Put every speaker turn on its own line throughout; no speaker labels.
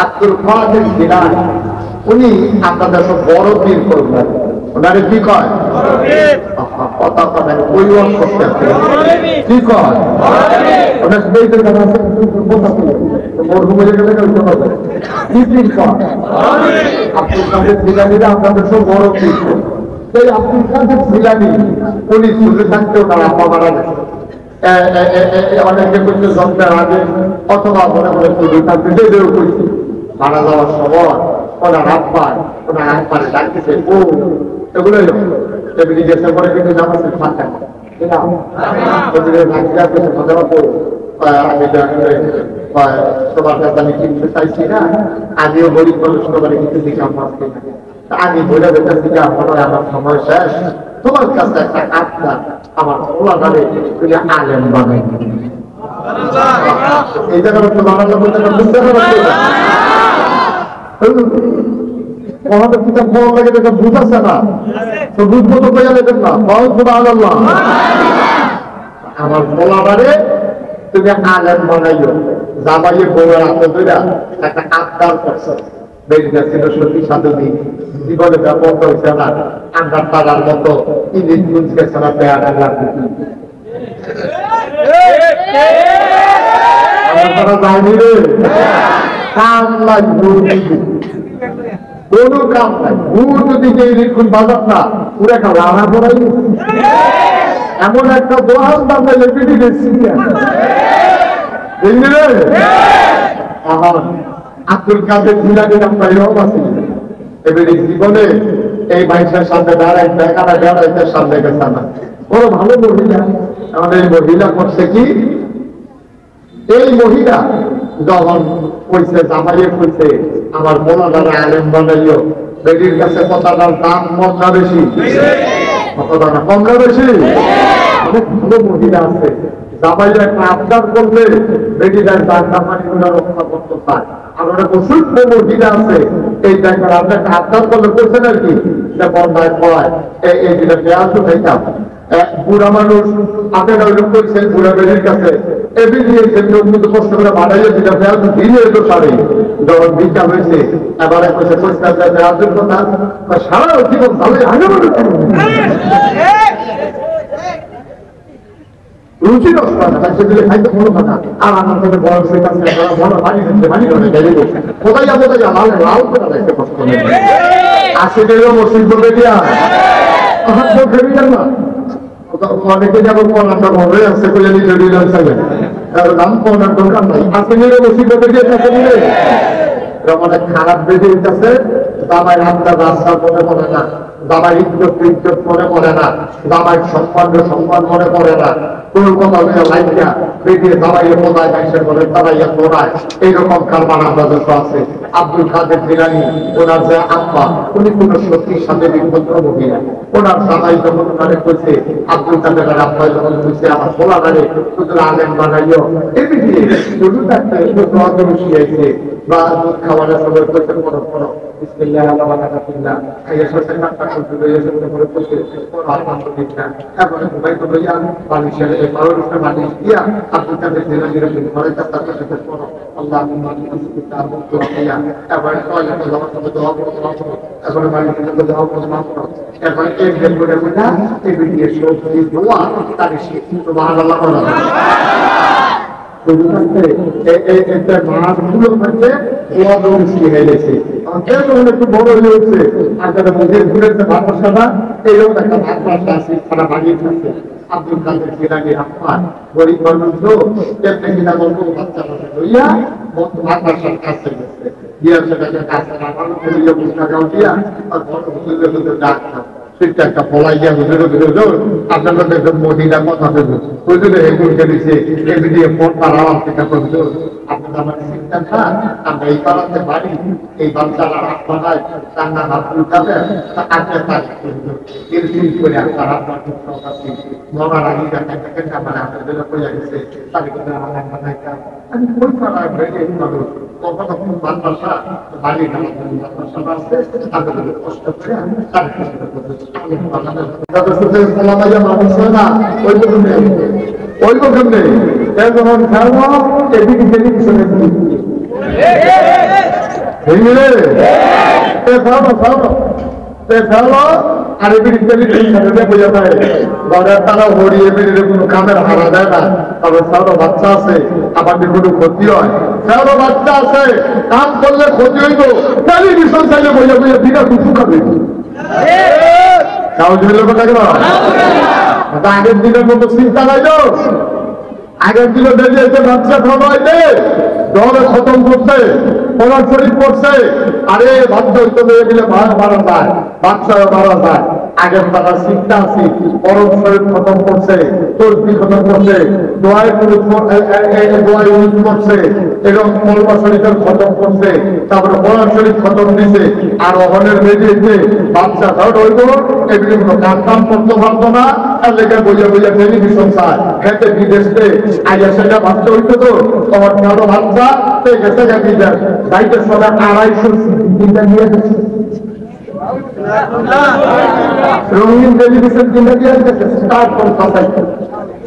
আব্দুল কাদের জিলানী উনি আপনাদের সব বড় পীর করবেন। ওনারে কি কয়? কথা কথা পরিবার করতে কি কয়? ওনার বেইতে জানা আছে কথা বলে মরহুম হয়ে গেলে কি হবে? কি পীর কয়? আব্দুল কাদের জিলানীরা আপনাদের সব বড় পীর। সেই আব্দুল কাদের জিলানী উনি সুযোগ থাকতেও তার আব্বা মারা গেছে। অনেকে করছে জন্মের আগে অথবা মনে মনে সুযোগ থাকতে যেও করছে মারা যাওয়ার সময় ওনার আব্বারে ডাকতেছে ও এগুলোই টেবিলি গেছে পরে কিন্তু নামাজের ফাঁকা তোমার কাছে আমি কিনতে চাইছি না, আমিও গরিব মানুষ তোমার কিছু দিকে আমার আমি বলে বেঁচেছি যে আমার সময় শেষ, তোমার কাছে একটা আত্মা আমার ওলা ধরে তুমি আলেম বানাই। এই জায়গাটা তো বানাতে বলতে বুঝতে পারছি আমাদের কিতাব ভালো লাগে এটা বুঝাচ্ছে না, তো বুঝবো তো বোঝা যেতেন না। আমার বলাবারে তুমি আলেম বানাইও, জামাইয়ে বউয়ের হাতে ধরে একটা আবদার করছো, বেরিয়ে ছিল সত্যি সাধুদি জীবনে ব্যাপক হয়েছে না, আন্ডার তারার মতো ইলিশ গুঞ্জ গেছে না পেয়ারা যায়নি রে কাম লাগবে কোনো কাম নাই। ভুল যদি এইরকম বাজার না পুরো একটা রানা পড়াই এমন একটা দোহান দামে লেপিটি দেখছি আব্দুল কাদের জিলানী নামটা এরকম আছে। এবারে জীবনে এই বাইশের সামনে দাঁড়ায় দেখাটা বেড়াইতে সামনে গেছে না বড় ভালো মহিলা। আমাদের এই মহিলা করছে কি, এই মহিলা যখন কইছে জামাইয়ে কইছে আমার বোলাদারে আলেম বানাইও, বেটির কাছে কথাটার দাম কম না বেশি? কথাটা না কম না বেশি? অনেক ভালো মহিলা আছে, জামাইয়ে একটা আবদার করলে বেটিটার দান কামানি গুলো রক্ষা করতে পারে। আর অনেক অসুস্থ মহিলা আছে এই দেখবেন আপনি একটা আবদার করলে করছেন আর কি যে বন্ধায় পড়ায় এই যেটা দেওয়া তো খাইতাম বুড়া মানুষ আপনারা ওই লোক করছেন বুড়া বেটির কাছে এবি দিয়েছেন কিন্তু কষ্ট করে বাড়াইলে যেটা দেওয়া তো দিলে এলো সারে যখন ভিক্ষা হয়েছে এবারে কইছে পরিষ্কার দেওয়ার জন্য না সারা জীবন ভালো আগে রুচি নষ্ট দিলে খাইতে ভালো কথা। আর আমার কাছে বয়স হয়ে গেছে বড় পানি হচ্ছে পানি ধরে গেলে কোথায় যাবো কোথায় লাল লাল করে দেখতে কষ্ট নেই আসে গেল মসজিদ করবে দিয়া ভেবে যান না অনেকে যেমন পড়াটা হবে আছে বলে নিজে দিলাম চাইবেন তার দাম পড়ার দরকার নাই। আসে গেলে মসজিদ করবে দিয়ে কাছে নিলে অনেক খারাপ বেঁধে দিতেছে দামায় আপনার রাস্তার মনে পড়ে না, দামায় ইজ্জত ইজ্জত মনে পড়ে না, দামায় সম্মান সম্মান মনে পড়ে না, কোন কথা লাইকা বেরিয়ে দাঁড়াইয়ে কোথায় বাইশের করে দাঁড়াইয়া তোড়ায় এইরকম কারবার আমাদের আছে। আব্দুল কাদের জিলানী ওনার যে আব্বা উনি কোন সত্যির সাথে বিভদ্র মহিলা, ওনার জামাই যখন ওনারে কইছে আব্দুল কাদের আব্বা যখন কইছে আমার বলা নারে শুধু আলেম বানাইও এদিকে শুধু থাকতে একটু শিখাইছে বা দুধ খাওয়ানোর সময় কইছে পড়ো পড়ো বিসমিল্লাহ আলহামদুলিল্লাহ খাইয়া শেষে নাটক করতে লইয়া শুনতে করে কইছে আলহামদুলিল্লাহ তারপরে ভাই তো লইয়া বালিশের এই পাউরুষে বালিশ দিয়া আব্দুল কাদের জিলানীর ঘরে তার সাথে পড়ো আল্লাহুম্মা বিসমিকা আবুতু রাবিয়া এবারে টয়লেটে যাওয়ার সময় দোয়া করো এবারে বালিশের মধ্যে দোয়া করো এবারে এক দিন করে বুঝা এই ভিডিও সব দোয়া তার সে সুবহানাল্লাহ বলো একটু বড় হয়ে উঠছে আর যারা মুখে ঘুরেছে ভাষাটা এইরকম একটা ভাষা আছে সারা বানিয়ে থাকছে। আব্দুল কাদের জিলানী আব্বা গরিব মানুষ কেমনে কিনা বলবো বাচ্চা বাচ্চা লইয়া ভাষার কাছে গেছে দিয়া সেটাকে কাছে রাখানো করিয়া বুঝটাকাও দিয়া আর বড় হুজুরের হুজুর ডাকতাম সেটা একটা ফলাই গিয়া হুজুরের হুজুর আপনার কাছে একজন মহিলা কথা দেবো হুজুরে এগুলকে দিছে এমনি দিয়ে ফোন পাড়াও থেকে হুজুর আপনার আমার চিন্তা না আমরা এই পাড়াতে বাড়ি এই বাচ্চারা আপনার তার নাম আব্দুল কাদের আজকে তার এরকম করে আপনার আপনার কাছে মরার আগে দেখা মানে আপনার জন্য কইয়া গেছে তার কিন্তু আমার বানাইতাম আমি কই পাড়ায় বেড়ে মানুষ কখনো কোনো বাচ্চা বাড়ি না বাচ্চা আছে তাদের কষ্ট করে তার মানুষ হয় না ওই রকম নেই ওই রকম নেই যখন খেলবো এদিকে টেলিভিশনে ভেঙে ফেলো আর এমনি বোঝা যায় ঘরের তারা হরিয়ে বেরিয়ে কোনো কামের হারা দেয় না। তবে ফেলো বাচ্চা আছে আমাদের কোনো ক্ষতি হয়, ফেলো বাচ্চা আছে কাম করলে ক্ষতি হইব, টেলিভিশন চাইলে বোঝা বোঝা দিঘা কুচু খাবে আগের দিনের মতো চিন্তা নাই। আগের দিনে বেরিয়েছে বাচ্চা খাওয়াইতে দলে খতম করছে, কোরআন শরীফ পড়ছে, আরে বাধ্য হইতে মেয়ে দিলে মারা যায়, বাচ্চারা মারা যায়। আগের তারা চিন্তা আছে কোরআন শরীফ খতম করছে, তসবি খতম করছে, দোয়ায় ইউজ করছে, এবং কলমা শরীফের খতম করছে, তারপরে কোরআন শরীফ খতম দিছে। আর অহনের বেরিয়েছে বাচ্চা ধর হইব এগুলি কোনো কাম কাম করতে পারতো না, তার লেগে বোঝা বোঝা টেলিভিশন চায় খেতে বিদেশে আইয়া সেটা বাচ্চা হইতো। তো তোমার কারো বাচ্চা গেছে গাড়ি যায় বাইকের সঙ্গে 250 নিয়ে গেছে রঙিন টেলিভিশন কিনে দিয়ে গেছে স্টার্ট করতে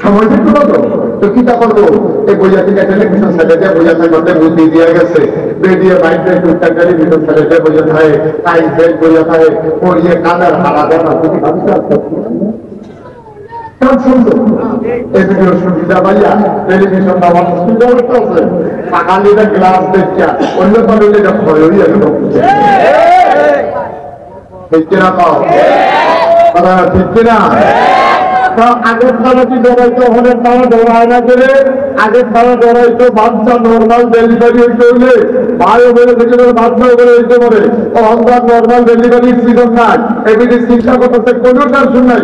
সময় দিতে তো তো কিটা করবো এই বইয়া থেকে টেলিভিশন সাইডে বইয়া থাকতে বুদ্ধি দিয়ে গেছে বেরিয়ে বাইকে টুকটাক টেলিভিশন সাইডে বইয়া থাকে তাই বেড বইয়া থাকে পড়িয়ে কানের হারা দেখা তুমি ভাবতে সুবিধা পাইয়া টেলিভিশন সকালে গ্লাস দেখিয়া অন্য পারে ভয় হইয়া গেল ঠিক কিনা পাও ঠিক কিনা আগের তারা কি ডরাইতো হলের তারা ডরায় না করে আগের তারা ডরাইতো বাচ্চা নর্মাল ডেলিভারি হইতে হইলে ভাইও বেড়ে থেকে বাচ্চা বেড়ে হইতে পারে অহংকার নর্মাল ডেলিভারি সিজন নাই এমনি চিন্তা করতেছে কোনো কাজ শুনাই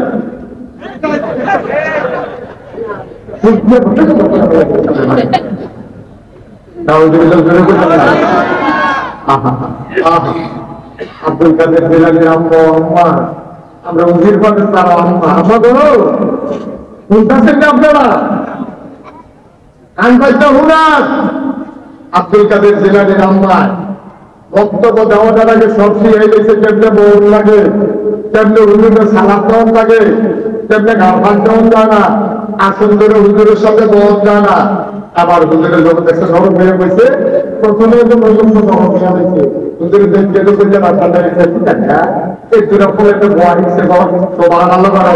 আব্দুল কাদের জেলানির আম্মা আম্মা আমরা উজির পাবেন তারা আম্মা আম্মা করো শুনতেছেন না আপনারা কান পাইতে হুনার আব্দুল কাদের জেলানির আম্মা বক্তব্য দেওয়ার আগে সবজি হয়ে গেছে কেমনে বউর লাগে তেমনি হুজুরের সালাদ দেওয়ার লাগে তেমনি গাঁফান দেওয়ার যায় না আসন ধরে হুজুরের সাথে বহন যায় না আবার হুজুরের যখন একটা নরম হয়ে গেছে প্রথমে তো নতুন নরম হয়ে গেছে হুজুরের দেখতে তো করতে না ঠান্ডা গেছে ঠিক আছে এই দুটা ফলে একটা বোয়া হিসেবে সবার আল্লাহ করা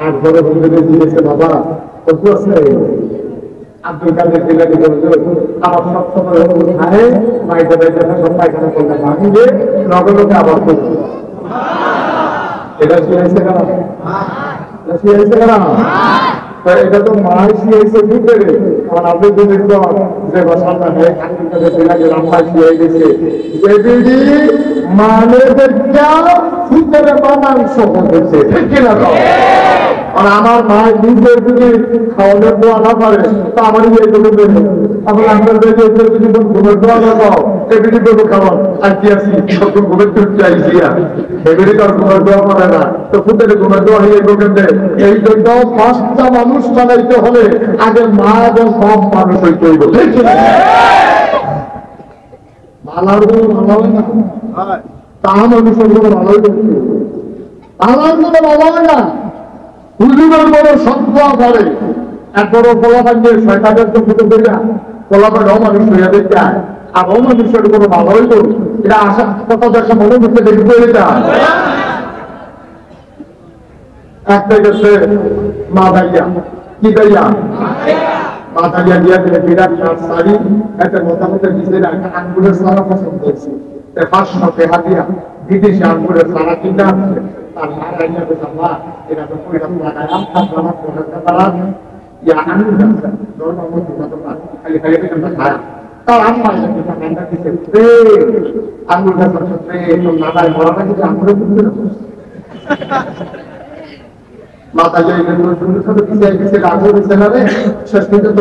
আর ধরে হুজুরের দিয়েছে বাবা কত আছে আব্দুল কাদের জেলানি হুজুর আমার সবসময় খায় মাইটা বাইটা সব পায়খানা করলে ভাঙিয়ে লগে লগে আবার করছে এটা শিয়াইছে কেন শিয়াইছে কেন এটা তো মাই শিয়াইছে ভিতরে আমার আব্দুল কাদের যে বসাটা হয় আব্দুল কাদের জেলানি রাম্মা শিয়াই দিয়েছে এবিডি মানে দেখা ভিতরে মাংস হচ্ছে ঠিক কিনা আর আমার মা নিজের যদি খাওয়ানোর দোয়া না পারে তা আমার এই দেবে আমার আপনার যদি ঘুমের দোয়া না পাও এবিডি দেবো খাওয়ান আর কি আছি তখন ঘুমের টুট চাইছি এবিডি তো আর ঘুমের দোয়া করে না তো ফুটের ঘুমের দোয়া হয়ে গোকেন্দ্রে এই জন্য 5টা মানুষ বানাইতে হলে আগে মা এবং সব মানুষ হইতে হইব ভালো ভালো না তা মানুষের কোনো ভালোই করছে ভালোর কোনো ভালো না হুজুরের বড় সত্তা করে এক বড় পোলাপান দিয়ে শয়তানের তো ফুটে দেয় পোলাপান অমানুষ হইয়া দেখতে আর অমানুষের কোনো ভালো হইল এটা আশা কথা দেখা মনে করতে দেখি করে যায় একটা গেছে মা দাইয়া কি দাইয়া মা দাইয়া দিয়া দিলে বিরাট শাড়ি একটা মোটামুটি নিজের একটা আঙ্গুলের সারা পছন্দ হয়েছে 500 টাকা দিয়া বিদেশি আঙ্গুলের সারা কিনা তার মারাইয়া বেসাল্লাহ এটা তো পরিণাম লাগাইলাম তারপর তারা ইয়া আঙ্গুল যাচ্ছে ধর্মমন্ত্রী খালি খালি আমরা খায় তার আম্মা ঠান্ডা দিচ্ছে আঙ্গুল যাচ্ছে তো মাথায় মরাটা কিন্তু আঙ্গুলে বুঝতে না মাথা যাই সুন্দর সাথে পিছিয়ে গেছে আগুন দিচ্ছে না রে শেষ পর্যন্ত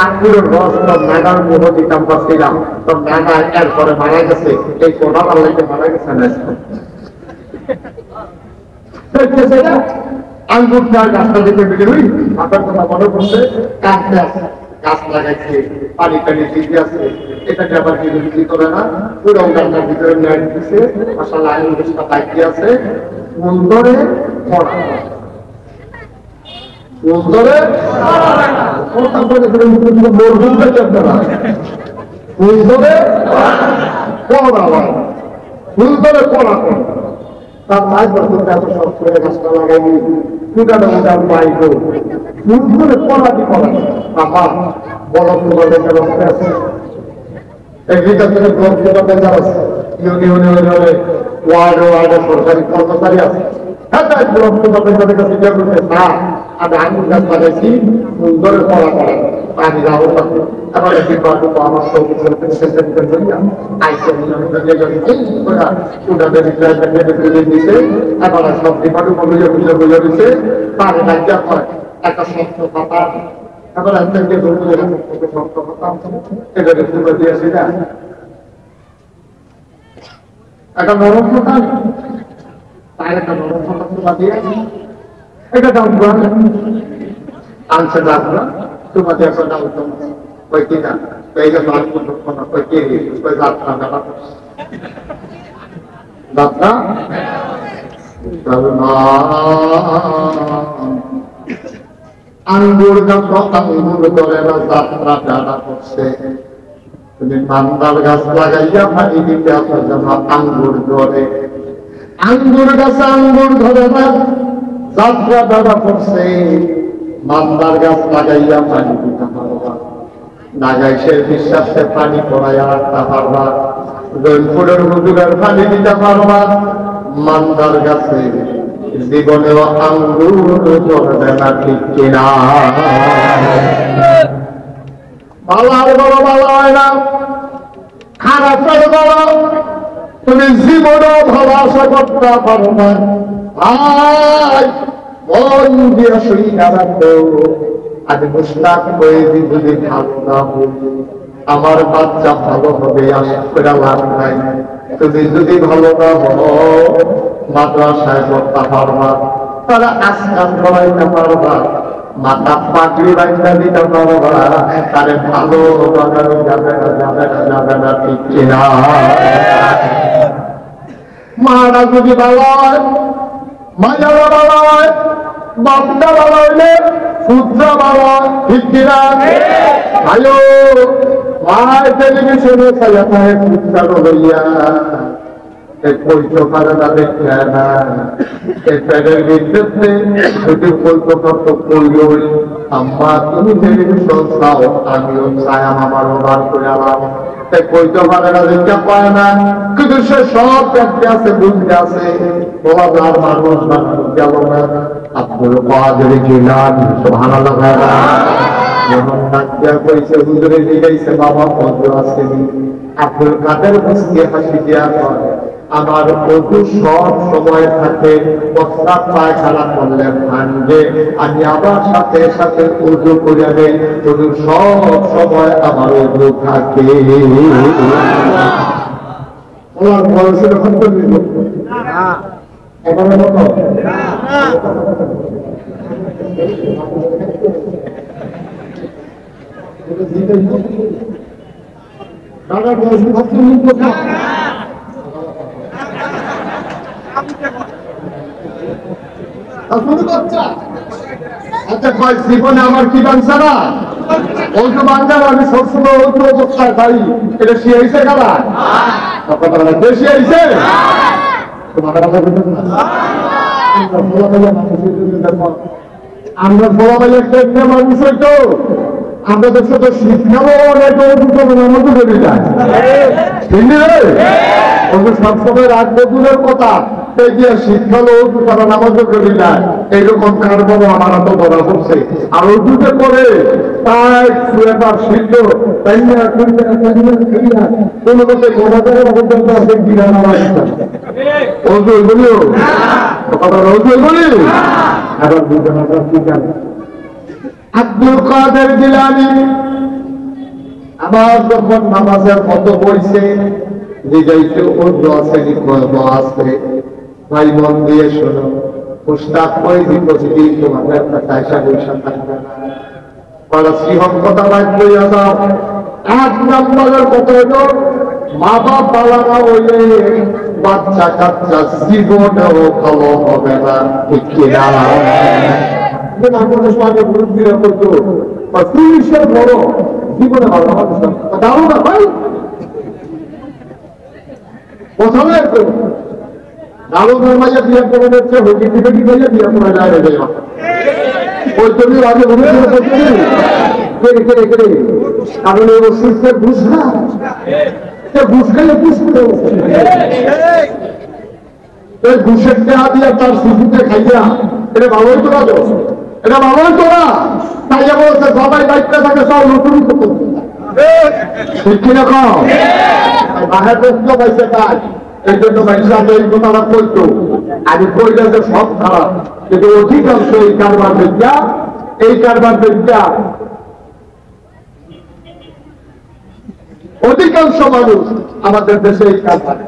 আঙ্গুরের রস মেঘার মোহ দিতাম পাচ্ছিলাম তো মেঘা এরপরে মারা গেছে এই কোটা পাল্লাইতে মারা গেছে আঙ্গুর গাছটা দেখে বেরিয়ে হই মাথার কথা মনে করছে কাঁদতে আসে গাছ লাগাইছে, পানি টানি ঠিক আছে, এটাকে আবার বিরোধী করে না, পুরো গাছটার ভিতরে নেট দিছে, মাশাআল্লাহ আইন গাছটা বাইকে আছে, সুন্দরে পড়া সুন্দরে কথা বলে মরহুমটা চলতে না, সুন্দরে পড়া হয়, সুন্দরে পড়া করে তার মায়ের বছর এত সব করে গাছটা লাগাইনি, ফুটানো উঠান পাইল, সুন্দরে পড়াটি পড়া বাবা বড় তোমার বেচার অবস্থা আছে, এগ্রিকালচারের ব্লক তোমার বেচার আছে, ইউনিয়নে ওয়ার্ডে ওয়ার্ডে সরকারি কর্মচারী আছে, ব্লক তোমার বেচারের কাছে গিয়ে বলছে না আমি আঙুর গাছ লাগাইছি, সুন্দরে পড়া করে পানি রাহো থাকে, আবার ডিপার্টমেন্ট আমার সব আবার সব ডিপার্টমেন্ট বুঝে দিচ্ছে পানি লাগিয়া হয় একটা শক্ত পাতা, আবার শক্ত পাতা এটাকে ফুটো দিয়েছি না একটা নরম পাতা, তার একটা নরম পাতা ফুটা দিয়ে এটা দাম আনছে দামরা তোমাদের একটা দাম কই কিনা এই যে মাল কোনো কই কে কই যাত্রা না যাত্রা আঙ্গুর গাছ আঙ্গুর ধরে না যাত্রা ডানা করছে, তুমি মান্দার গাছ লাগাইয়া পানি দিতে আপনার যেন আঙ্গুর ধরে, আঙ্গুর গাছে আঙ্গুর ধরে না যাত্রা ডানা করছে, মান্দার গাছ লাগাইয়া পানি দিতে পারবা, নাগাইশের বিশ্বাসে পানি পড়াইয়া রাখতে পারবা, জৈনপুরের হুজুরের পানি দিতে পারবা, মান্দার গাছে জীবনেও আঙ্গুর ধরবে না, ঠিক কিনা? ভালার বড় ভালো হয় না, খারাপের বড় তুমি জীবনেও ভালো আশা করতে পারো না। ভাই মন দিয়ে শরীর রাখো, আজ মুস্তাক হয়ে যদি ভালো না বলি আমার বাচ্চা ভালো হবে আশা করে লাভ নাই, তুমি যদি ভালো না হও মাদ্রাসায় পড়তে পারবা, তারা আজকাল পড়াইতে পারবা, মাথা পাগড়ি বাইন্দা দিতে পারবা, তারে ভালো বানানো যাবে না, যাবে না, যাবে না, ঠিক কিনা? মারা যদি ভালো হয়, মাজারা ভালো হয়, বাপটা ভালো হইলে পুত্র ভালো, ঠিক কিনা? ভালো মায় টেলিভিশনে ছায়া পায় পুত্র লইয়া আম্মা তুমি টেলিভিশন চাও, আমিও চাই আমার বার করে আলাম, কইতে পারে না, দেখতে পায় না, কিন্তু সে সব দেখতে আছে, বুঝতে আছে, বলার মানুষ গেল না। আব্দুল কাদের জিলানী সুবহানাল্লাহ যখন ডাকিয়া কইছে হুজুরে জিগাইছে বাবা কত আসেনি, আব্দুল কাদের মুস্কি হাসি দিয়া কয় আমার ওযু সব সময় থাকে, প্রস্রাব পায়খানা করলে ভাঙে, আমি আবার সাথে সাথে ওযু করে দেই, ওযু সব সময় আমার ওযু থাকে। ওনার বয়স এরকম করবি না, এবার মতো দাদার বয়স আচ্ছা কয় জীবনে আমার কি বাংসা না ওই তো বাংলার আমি সবসময় ওই তো অবস্থায় খাই, এটা শিয়াইছে খেলা বেশি আইছে আমরা বড় ভাই একটা মানুষ হইতো, আমরা তো শুধু শিক্ষাও অনেক মতো বেড়ে যায়, সবসময় রাখবো দূরের কথা, শিক্ষালো তারা নামাজও করে যায়, এইরকম কার বড় আমার তো ধরা পড়ছে, আর ওই দুটো করে তাই সুয়েটার সিদ্ধ তাই না কোনো মতে গোড়াদারের পর্যন্ত আছে গিরা নামাজ ওজুই বলিও ওজুই বলি এখন দুজন কি জানে। আব্দুল কাদের জিলানী আমার যখন নামাজের মতো বইছে জিগাইতে ওজু আছে আছে, ভাই মন দিয়ে শোনো, মুস্তাক হয়ে প্রতিদিন তোমাদের কাছে বৈশাখ থাকবে না, সিংহ কথা বাইক লইয়া যাও। 1 নম্বরের কথা হলো মা বাপ বালারা হইলে বাচ্চা কাচ্চা জীবনেও ভালো হবে না, ঠিক কিনা? পুলিশের বড় জীবনে ভালো হবে দাও না ভাই, প্রথমে দারুণের মাঝে বিয়ে করে দিচ্ছে, হকিটি ফেটি মাঝে বিয়ে করে যায় রে ওই তুমি আগে কারণ এই ওষুধের বুঝ না, বুঝ গেলে বুঝতে ঘুষের দেহা দিয়ে তার শিশুকে খাইয়া এটা ভালোই তোরা তো, এটা ভালোই তোরা তাইয়া বলছে সবাই দায়িত্ব থাকে সব নতুন ঠিক কিনা কম বাহার প্রশ্ন পাইছে কাজ। এই জন্য মানুষরা এই কথাটা বলতো আগে কইলে যে সব খারাপ, কিন্তু অধিকাংশ এই কারবার বিদ্যা অধিকাংশ মানুষ আমাদের দেশে এই কারবার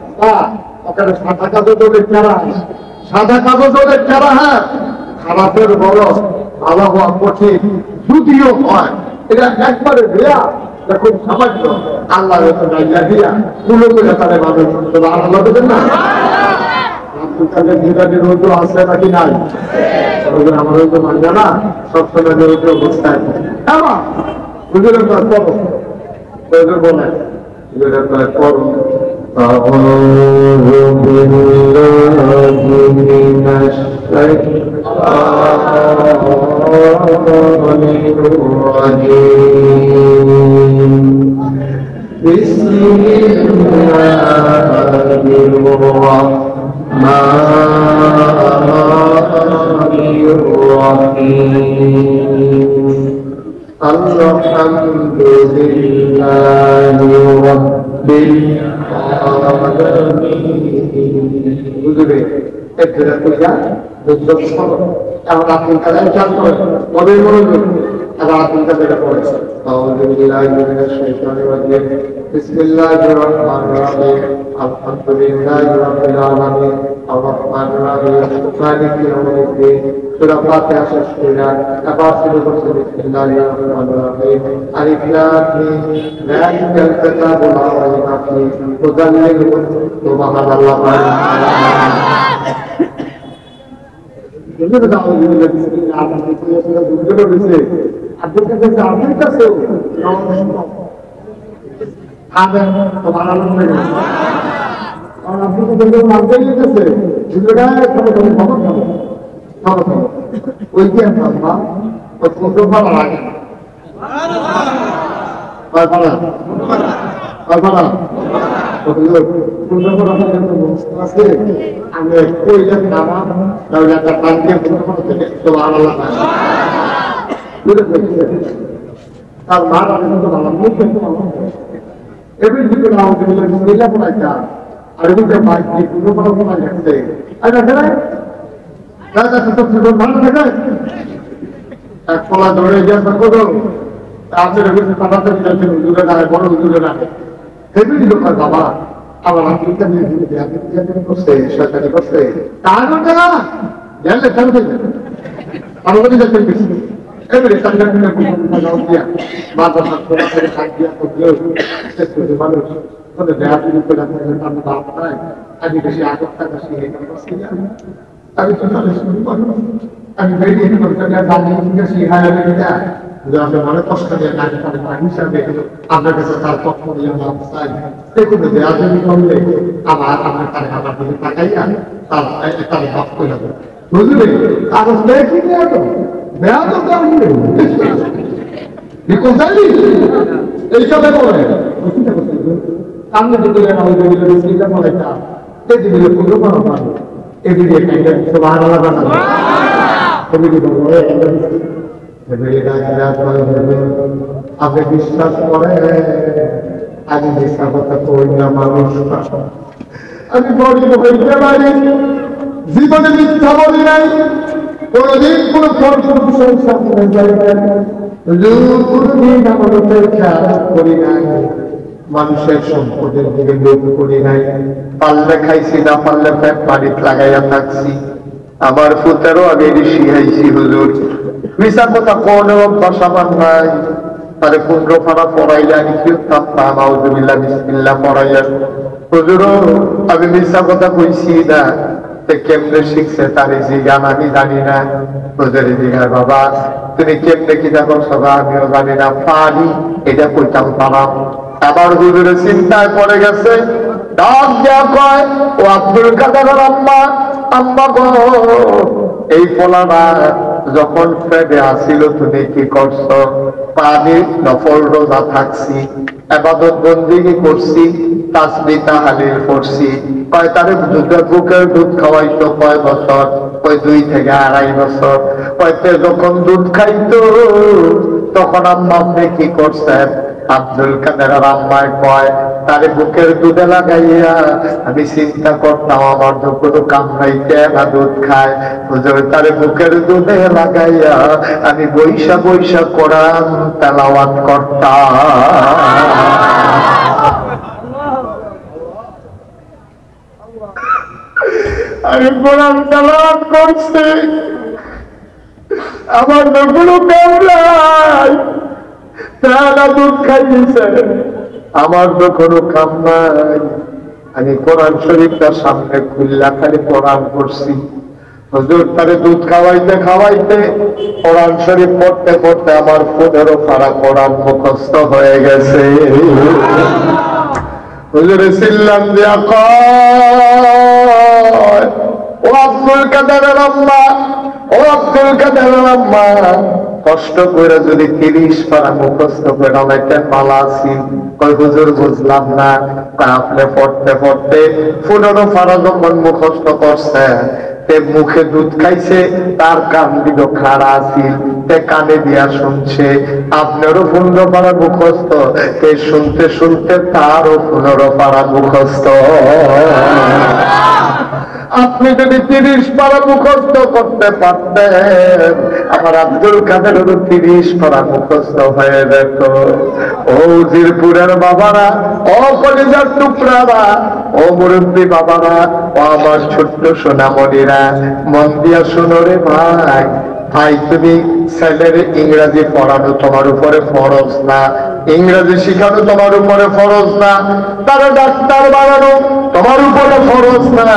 ওখানে সাদা কাগজের চারা, সাদা কাগজের চারা। হ্যাঁ, খারাপের বড় ভালো হওয়া কঠিন যদিও হয়, এটা একবারে দেয়া খুব সামান্য আল্লাহ দিয়া তুলো করে তাহলে মানুষ আল্লাহ দেবেন না। রোদ আছে নাকি নাই? আমার রোদ মানবে না, সবসময় রোদ অবস্থায় বুঝলেন না করো বলে করো। أعوذ بالله من الشيطان الرجيم بسم الله الرحمن الرحيم الحمد لله رب العالمين বুঝবে এটা কইয়া বুঝছো এখন আপনি কাজে চাল করেন কবে মনোযোগ আবার আপনি কাজে পড়েছে। আউযু বিল্লাহি মিনাশ শাইতানির রাজিম বিসমিল্লাহির রহমানির রহিম আলহামদুলিল্লাহি রাব্বিল আলামিন আর রহমানির রহিম মালিকি ইয়াউমিদ্দিন। সূরা ফাতিহা শেষ কইরা আবার শুরু করতে বিসমিল্লাহির রহমানির রহিম আলিফ লাম মিম যালিকাল কিতাবু লা রাইবা ফীহি হুদাল লিল মুত্তাকিন। সুবহানাল্লাহ। আমি কইলাম নামা তাহলে একটা পান দিয়ে থেকে সুবহানাল্লাহ তার মা কিন্তু ভালো মুখ কিন্তু ভালো এভরি দিকে নাও দিলে মিলা পড়াইতা আর এদিকে বাইক দিয়ে পুরো বড় বড় লাগছে আর দেখেন দাদা তো তো ভালো লাগে এক পলা ধরে যা করো তাদের ভিতরে তাদের যাচ্ছে হুজুরে না বড় হুজুরে না এভরি লোক বাবা আমার আফ্রিকা নিয়ে দিয়ে করছে সরকারি করছে তার না জানলে চলবে আমাদের যাচ্ছে কিছু এবারে সংগঠনের কোনো দিয়া মাথা করে খাই দিয়া করতে মানুষ কোনো দেহাতি করে আমরা বাপ নাই আমি বেশি আগরটা বেশি আমি তো তাহলে শুরু করবো আমি বেরিয়ে করতে জানি শিখায় বেরিয়ে মনে কষ্ট দিয়ে কাজ করে হিসাবে আপনার কাছে তার পক্ষ নিয়ে চাই দেখুন দেহাতি করলে আমার তার আমার দিকে তাকাইয়া তার বাপ করে যাবে বুঝলে কাগজ দেখি বেয়া তো কারণে কোথায় এইসবে করে সামনে দিকে না বলে এই দিকে পুরো বানাবো এই দিকে সুবহানাল্লাহ বানাবো আপনি বিশ্বাস করে আমি মিথ্যা কথা কই না মানুষ আমি গরিব হইতে পারি জীবনে মিথ্যা বলি নাই কোনদিন কোন প্রশংসা করে যাই কোনদিন আমাদের খেয়াল করি নাই মানুষের সম্পদের দিকে লোভ করি নাই পাল্লে খাইছি না পাল্লে পেট বাড়িতে লাগাইয়া থাকছি আমার পুত্রেরও আমি শিখাইছি হুজুর মিশা কথা কোনো অভ্যাস আমার নাই। তারে 15 পারা পড়াইলে আমি কি করতাম? আউযুবিল্লাহ বিসমিল্লাহ পড়াইয়া হুজুর আমি মিশা কথা কইছি না। কেমনে শিখছে তার জিজ্ঞান আমি জানি না। হুজুরে জিজ্ঞাসা বাবা তুমি কেমনে কি দেখো সবা আমিও জানি না, পারি এটা কইতাম পারাম। আবার হুজুরে চিন্তায় পড়ে গেছে, ডাক দেয়া কয় ও আব্দুল কাদেরের আম্মা, আম্মা গো এই পোলাটা যখন পেটে আসিল তুমি কি করছো? পানি নফল রোজা থাকছি, ইবাদত বন্দেগী করছি, তাসবিহ তাহলিল পড়ছি। কয় তারে বুকের দুধ খাওয়াইতো কয় বছর? কয় 2 থেকে 2.5 বছর। কয়তে যখন দুধ খাইতো তখন আম্মা আপনি কি করছেন? আব্দুল কাদেরের আম্মায় কয় তারে বুকের দুধে লাগাইয়া আমি চিন্তা করতাম আমার তো কোনো কাম নাই, কেনা দুধ খায়। হুজুর তারে বুকের দুধে লাগাইয়া আমি বৈশা বৈশা কোরআন তেলাওয়াত করতাম। আমি কোরআন তেলাওয়াত করছি, আমার তো কোনো কাম নাই, তেনা দুধ খাইছে, আমার তো কোনো কাম নাই। আমি কোরআন শরীফটা সামনে খুললা খালি কোরআন পড়ছি। হুজুর তারে দুধ খাওয়াইতে খাওয়াইতে কোরআন শরীফ পড়তে পড়তে আমার 15 পারা কোরআন মুখস্থ হয়ে গেছে। হুজুরে চিল্লাম দিয়া কয় ও আব্দুল কাদেরের আম্মা, ও আব্দুল কাদেরের আম্মা কষ্ট করে যদি 30 পারা মুখস্থ করে অনেকটা পালা আছি। কই হুজুর বুঝলাম না। আপনি পড়তে পড়তে 15 পারা যখন মুখস্থ করছে মুখে দুধ খাইছে, তার কান দিল খাড়া আছিল, কানে দিয়া শুনছে। আপনারও 15 পারা মুখস্থ, শুনতে শুনতে তারও 15 পারা মুখস্থ। আপনি যদি 30 পারা মুখস্থ করতে পারতেন, আমার আব্দুল কাদেরেরও 30 পারা মুখস্থ হয়ে যেত। ও জিরপুরের বাবারা, ও কলিজার টুকরারা, ও মুরব্বী বাবারা, ও আমার ছোট্ট সোনামণিরা, মন দিয়া শুনো রে ভাই। ভাই তুমি ছেলের ইংরেজি পড়ানো তোমার উপরে ফরজ না, ইংরেজি শিখানো তোমার উপরে ফরজ না, তারা ডাক্তার বানানো তোমার উপরে ফরজ না,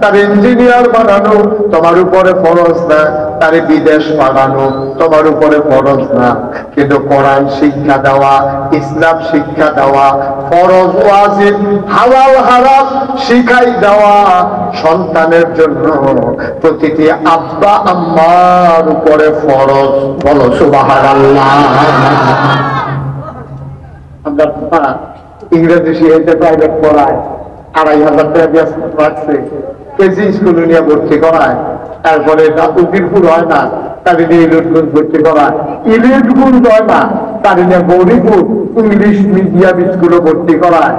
তার ইঞ্জিনিয়ার বানানো তোমার উপরে ফরজ না, তারে বিদেশ পাঠানো তোমার উপরে ফরজ না। কিন্তু কোরআন শিক্ষা দেওয়া, ইসলাম শিক্ষা দেওয়া, ফরজ ওয়াজিব হালাল হারাম শিখাই দেওয়া সন্তানের জন্য প্রতিটি আব্বা আম্মার উপরে ফরজ। বলো সুবহানাল্লাহ। আমরা ইংরেজি শিখাইতে প্রাইভেট পড়ায় 2,500 টাকা দিয়ে রাখছে, কেজি স্কুলে নিয়ে ভর্তি করায়। তারপরে উকিলপুর হয় না, তাদের নিয়ে ইলিশগঞ্জ ভর্তি করায়, ইলিশগঞ্জ হয় না, তাদের নিয়ে গৌরীপুর ইংলিশ মিডিয়াম স্কুলে ভর্তি করায়।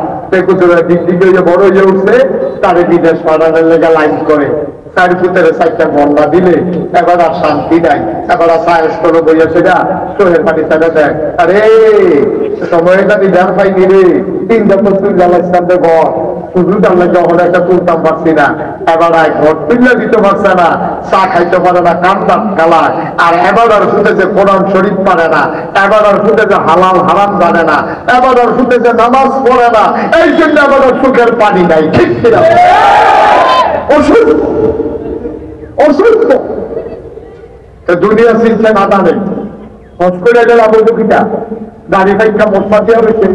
ডিগ্রি বড় হয়ে উঠছে, তাদের বিদেশ পাঠানোর লেগে লাইন করে। 4 ফুটের 4টা বন্যা দিলে এবার আর শান্তি নাই, এবার আর সায়স করে বইয়াছে না, চোখের পানি ছেড়ে দেয়। আরে সময়টা দিদার পাইনি রে, 3টা পর্যন্ত জ্বালাইছে ঘর, শুধু জানলে যখন একটা তুলতাম পারছি না, এবার ঘর তুললে দিতে পারছে না, চা খাইতে পারে না, কান্দার গালায়। আর এবার আর ফুটেছে কোরআন শরীফ পারে না, এবার আর ফুটেছে হালাল হারাম জানে না, এবার আর ফুটেছে নামাজ পড়ে না। এই জন্য এবার আর চোখের পানি নাই। ঠিক কিনা? অসুস্থ অসুস্থ দুনিয়া চিনছে না জানে। হজ করে গেল আবুকিটা দাড়ি ফাইকা মশলা দেওয়া হয়েছে,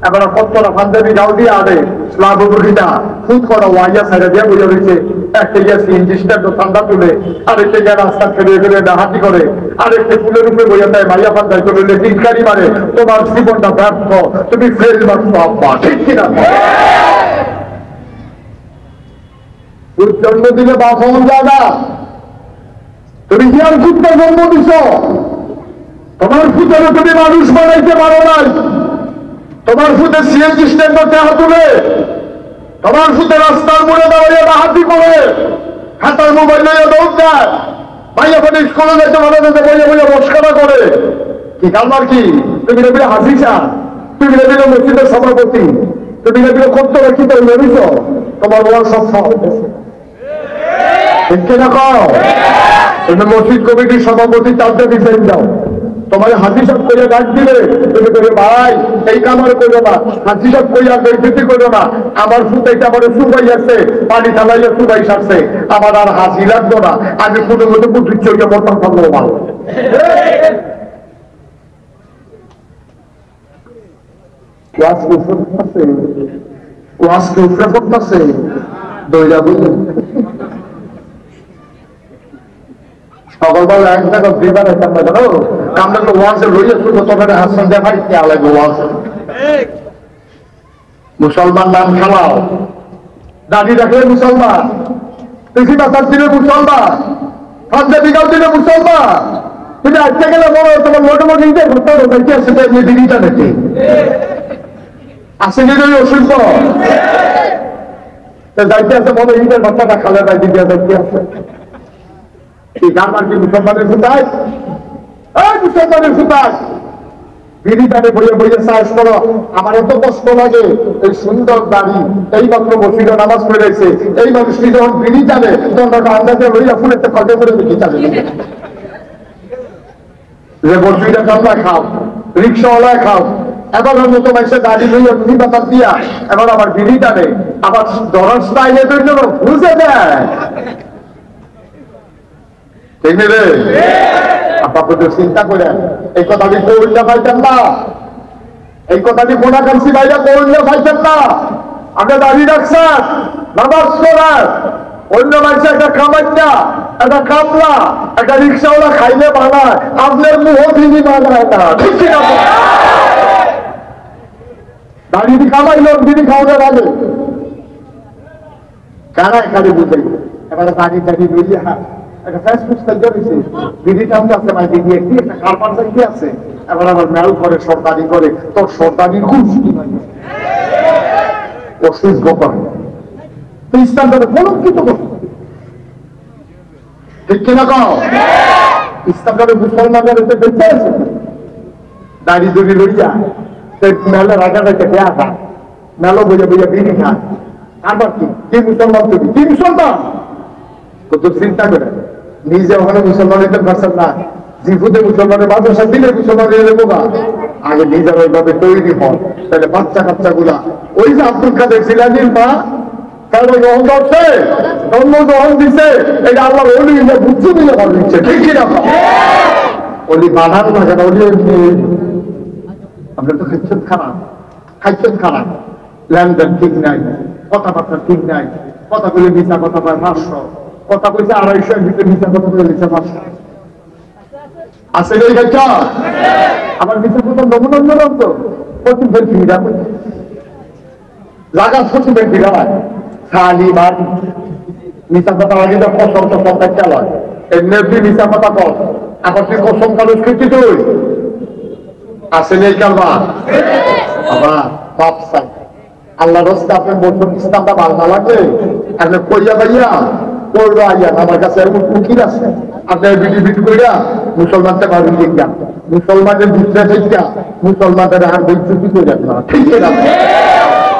এবার কতটা পাঞ্জাবি গাও দিয়ে আনে লাভটা ফুট করা ওয়াইয়া সাইডে দিয়ে বুঝে রয়েছে। একটা গিয়ে সিএনজিটা ঠান্ডা তুলে, আরেকটা গিয়ে রাস্তা ফেরিয়ে ফেলে ডাহাতি করে, আরেকটা ফুলের উপরে বইয়া দেয় মাইয়া পাঞ্জাবি করলে টিটকারি মারে। তোমার জীবনটা ব্যর্থ, তুমি ফেল মারছো আব্বা। ঠিক কিনা? জন্ম দিলে বাপ হন যায় না। তুমি কি আর কুত্তা জন্ম দিছ? তোমার ফুটের তুমি মানুষ বানাইতে পারো নাই। তোমার ফুটে সিএনজি স্ট্যান্ডে দেওয়া তুলে, তোমার ফুটে রাস্তার মোড়ে দাঁড়িয়ে বাহাতি করে, হাতার মোবাইল লইয়া দৌড় দেয়, ভাইয়া ফোনে স্কুলে যাইতে ভালো যাতে বইয়া বইয়া মস্কারা করে। কি কালমার কি? তুমি রেবিলে হাসিছা, তুমি রেবিলে মসজিদের সভাপতি, তুমি রেবিলে কত রাখি তো মেরিছ, তোমার বলার সব সব ঠিক কিনা কও? মসজিদ কমিটির সভাপতি চালটা ডিজাইন দাও, তোমার হাজি সাহেব কইয়া ডাক দিলে তুমি কইবে ভাই এই কামার করো না, হাজি সাহেব কইয়া বেইজ্জতি করো না, আমার ফুটাইতে আমার সুবাই আছে, পানি ঢালাইয়া সুবাই সারছে, আমার আর হাসি লাগতো না, আমি কোনো মতো বুদ্ধি চইয়া মরতাম থাকবো ভালো। ওয়াজকে উফরে করতেছে দইরা বুঝলেন সকালবেলা এক জায়গা বিবার একটা জানো আমরা তো ওয়াজে রইয়া শুধু তোমার হাসান দেখাই খেয়াল লাগবে ওয়াজ। মুসলমান নাম খেলাও, দাঁড়িয়ে রাখলে মুসলমান, কৃষি বাসার দিনে মুসলমান, সন্ধ্যা বিকাল দিনে মুসলমান, তুমি আসতে গেলে বলো তোমার মোটামুটি ঘুরতে হবে কি আছে দিদিটা নাকি আসেনি অসুস্থ যাইতে আছে বলো ঈদের বাচ্চাটা খালে নাই দিদি যাইতে আছে মুসলমানের সুতায় মুসলমানের সুতায় বিড়ি টানে বইয়ে বইয়ে সাহস করো। আমার এত কষ্ট লাগে এই সুন্দর দাড়ি এই মাত্র মসজিদে নামাজ পড়েছে এই মানুষটি যখন বিড়ি টানে তখন আন্দাজে লইয়া ফুলেতে খটে করে দেখি টানে যে মসজিদে কামলা খাও রিক্সাওয়ালায় খাও এবার মতো মাইসে দাড়ি লইয়া বিড়ি বাতার দিয়া এবার আমার বিড়ি টানে আবার ধরার স্টাইলের জন্য বুঝে দেয় চিন্তা করে এই কথাটি করলে পাইতেন না, এই কথাটি কোনাকাংশী বাইরে করলে পাইতেন না। আমরা দাঁড়িয়ে রাখছেন নামাজ পড়ার অন্য মানুষের একটা খামাইটা একটা কামলা একটা রিক্সাওয়ালা খাইলে বানায় আপনার মুহ তিনি বানায় না, ঠিক কিনা দাঁড়িয়ে খামাই লোক তিনি খাওয়ানোর আগে কারা এখানে বুঝে এবারে দাঁড়িয়ে দাঁড়িয়ে বুঝিয়ে একটা ফেসবুক দিয়েছে দিদিটা আছে ভাই দিদি একটি একটা কারবার চাইতে আছে এবার আবার মেল করে সরকারি করে তোর সরকারি ঘুষ অসুস্থ গোপন ইসলামটাকে কলঙ্কিত করছে, ঠিক কিনা কও ইসলামটাকে মুসলমানদের বেঁচে আছে দাঁড়িয়ে দড়ি লইয়া মেলে রাজা রাখে দেয়া খা মেলো বইয়া বইয়া বিড়ি খা আবার কি মুসলমান তুমি কি মুসলমান কত চিন্তা করে নিজে ওখানে মুসলমান হইতে পারছেন না জিফুতে মুসলমানের বাদশা দিলে মুসলমান হয়ে যাবো না আগে নিজের ওইভাবে তৈরি হন তাহলে বাচ্চা কাচ্চা গুলা ওই যে আব্দুল কাদের জিলানীর মা কারণ গ্রহণ করছে জন্ম গ্রহণ দিচ্ছে এটা আল্লাহ অলি বুঝতে দিলে ভালো দিচ্ছে ঠিক কিনা অলি বানানো না কেন অলি আপনার তো খাইছেন খারাপ লেনদেন ঠিক নাই কথাবার্তা ঠিক নাই কথা বলে মিশা কথা পায় 500 কথা কইছে 250 ভিতরে মিশা কথা বলে লিখছে 500 আছে এই কথা আমার মিশা কথা নমুনা তো প্রতি ফের ফিরা লাগা প্রতি ফের ফিরা খালি বার মিশা কথা আগে তো কসম তো কথা চালায় এমনি মিশা কথা কর আবার তুই কসম কালো খেতে তুই আছে এই কালবা বাবা পাপ সাই আল্লাহ রাস্তা আপনার বলছেন ইসলামটা ভালো না লাগলে আপনি কইয়া ভাইয়া করলো আইয়া আমার কাছে এরকম উকিল আছে আপনার বিটি বিটি কইয়া মুসলমানটা ভাবি দেখিয়া মুসলমানের দুসরা দেখিয়া মুসলমানদের আর বৈদ্যুতি করে না ঠিক না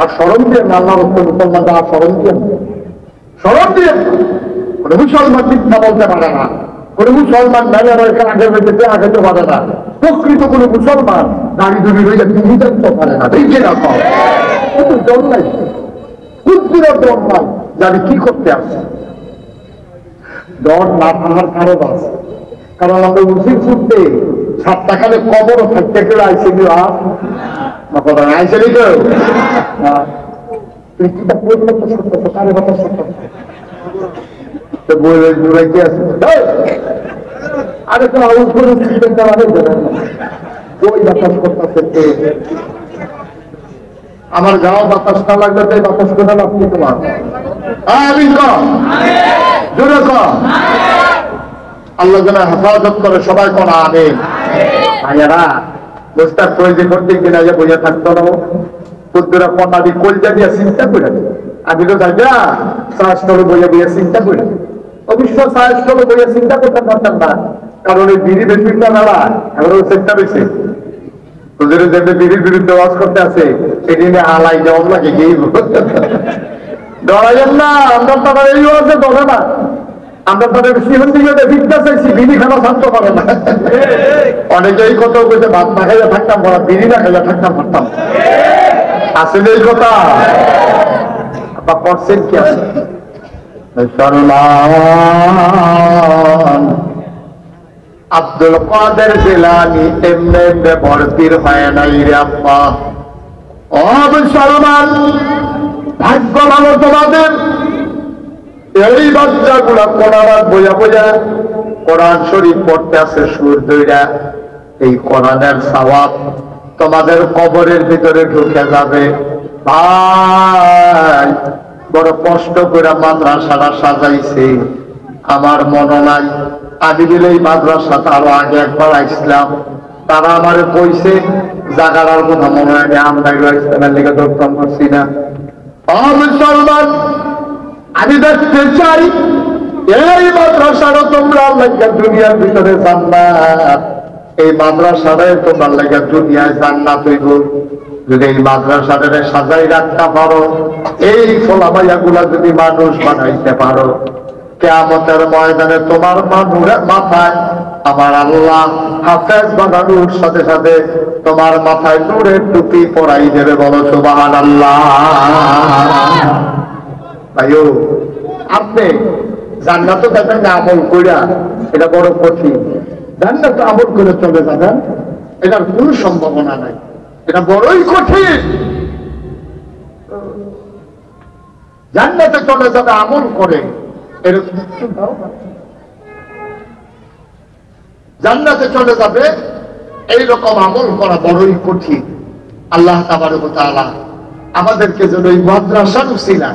আর স্মরণ দিয়ে আল্লাহ রাস্তা মুসলমানরা আর স্মরণ দিয়ে কোনো মুসলমান মিথ্যা বলতে পারে না, কোনো মুসলমান মেলে আগে বেঁচেতে আগাতে পারে না, প্রকৃত কোনো মুসলমান দাঁড়িয়ে দড়ি রইলে তুমি জানতে পারে না ঠিক না জন নাই কুদ্দুরের ডর নাই জানি কি করতে আসছে ডর না থাকার কারণ আছে কারণ আমরা উচিত ছুটতে 7 টাকালে কবরও থাকতে গেলে আইসেনি আইসেনি কেউ তুই কিটা করলে তো সত্য কারে কথা সত্য তো বলে দূরে কি আছে আরে তো আউট করে চিন্তা করে ওই বাতাস করতেছে আমার গাও বাতাস না লাগলে তাই বাতাস করে লাগবে তোমার আল্লাহ যেন হেফাজত করে সবাই কোন আমিন ভাইয়ারা দোস্তার প্রয়োজন করতে কিনা যে বইয়া থাকতো না পুত্রা কটাদি কলজা দিয়ে চিন্তা করে আমি তো যাই না শ্বাসস্থলে বইয়া বইয়া চিন্তা করে অবশ্য শ্বাসস্থলে বইয়া চিন্তা করতে পারতাম না কারণ এই বিড়ি বেশি না দাঁড়া এবার চিন্তা বেশি তোদের যেমনি বিড়ির বিরুদ্ধে ওয়াজ করতে আছে সেদিনে আলাই যাওয়া লাগে গিয়ে ডরাইয়েন না আমরা তারা এই ওয়াজে ডরে না আমরা তাদের সিহন দিকে ভিক্ষা চাইছি, বিড়ি খানা থাকতে পারে না। অনেকে এই কথা বলছে, ভাত না খাইলে থাকতাম পারা, বিড়ি না খাইলে থাকতাম পারতাম। আসলে এই কথা বা করছেন কি আছে? আব্দুল কাদের জিলানী এমনি এমনি ভর্তির হয় নাই রে আব্বা। ও মুসলমান, ভাগ্য ভালো তোমাদের, এই বাচ্চাগুলা কোরআন বোঝা বোঝা কোরআন শরীফ পড়তে আছে সুর দইরা। এই কোরআনের সওয়াব তোমাদের কবরের ভিতরে ঢুকে যাবে। ভাই বড় কষ্ট করে মাদ্রাসাটা সাজাইছে, আমার মনে নাই আমি দিলে এই মাদ্রাসাটা আরো আগে একবার আসলাম, তারা আমারে কইছে জাগার কথা মনে হয় আমরা ইসলামের লিগে দর্শন করছি না। মুসলমান, আমি দেখতে চাই এই মাদ্রাসারও তোমরা আল্লাহকে দুনিয়ার ভিতরে জান্নাত, এই মাদ্রাসাটাই তোমার লাগে দুনিয়ায় জান্নাত হইব। যদি এই মাদ্রাসাটারে সাজাই রাখতে পারো, এই ফলামাইয়া গুলা যদি মানুষ বানাইতে পারো, কিয়ামতের ময়দানে তোমার মাথায় আমার আল্লাহ হাফেজ বানানোর সাথে সাথে তোমার মাথায় নূরের টুপি পরাই দেবে। বলো সুবহানাল্লাহ। ভাইও, আপনি জান্নাত দেখেন না আমল কইরা, এটা বড় কঠিন। জান্নাত আমল করে চলে যাবেন, এটার কোনো সম্ভাবনা নাই, এটা বড়ই কঠিন। জান্নাতে চলে যাবে আমল করে, এরকম জান্নাতে চলে যাবে এইরকম আমল করা বড়ই কঠিন। আল্লাহ তাবারক ওয়া তাআলা আমাদেরকে যেন এই মাদ্রাসার উসিলা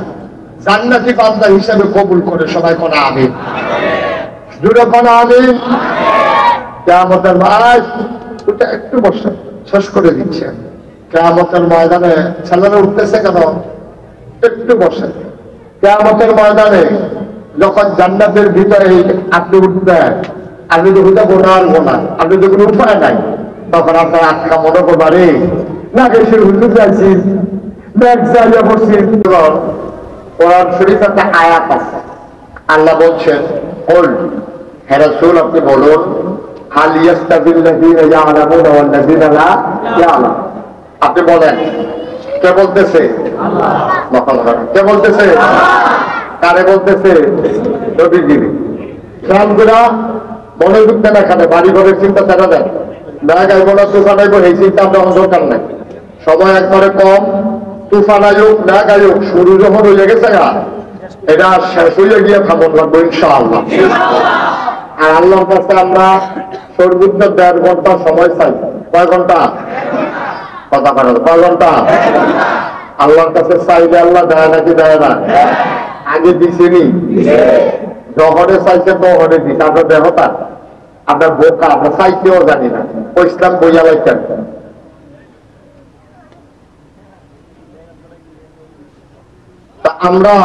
জান্নাতি বান্দা হিসেবে কবুল করে। সবাই কোনা আমিন, জুড়ে কোনা আমিন। কিয়ামতের ওটা একটু বসে শেষ করে দিচ্ছে। কিয়ামতের ময়দানে ছেলেরা উঠতেছে কেন? একটু বসে। কিয়ামতের ময়দানে যখন জান্নাতের ভিতরে আপনি উঠবেন, আপনি তো উঠে গোনার গোনা, আপনি তো কোনো উপায় নাই, তখন আপনার আটকা মনে করবারে না গেছে হুজুর যাইছি ব্যাগ চালিয়ে বসছি। কোরআন শরীফ একটা আয়াত আছে, আল্লাহ বলছেন কুল হে রাসূল আপনি বলুন হাল ইয়াস্তাবিল্লাযীনা ইয়ালামুনা ওয়াল্লাযীনা লা ইয়ালামুন। আপনি বলেন কে বলতেছে? আল্লাহ। কে বলতেছে? কারে বলতেছে? নবীজি। খেয়াল করে মনে করতে না, এখানে বাড়ি ঘরের চিন্তা ছেড়ে দেন, না গাইব না তুফান আইব এই চিন্তা আপনার দরকার নাই। সময় একবারে কম, তুফান আয়ুক না গায়ুক, শুরু যখন হয়ে গেছে এটা শেষ হয়ে গিয়ে খাবো লাগবো ইনশাআল্লাহ। আর আল্লাহর কাছে আমরা সর্বোচ্চ 1.5 ঘন্টা সময় চাই। কয় ঘন্টা? কথা বলেন, কয় ঘন্টা? আল্লাহর কাছে চাইলে আল্লাহ দেয় নাকি দেয় না? আগে দিছেনি, যখনে চাইছে তখনে দিচ্ছে। আপনার দেহতা আপনার বোকা, আমরা চাইতেও জানি না, ইসলাম বইয়া লাইতেন। আমরা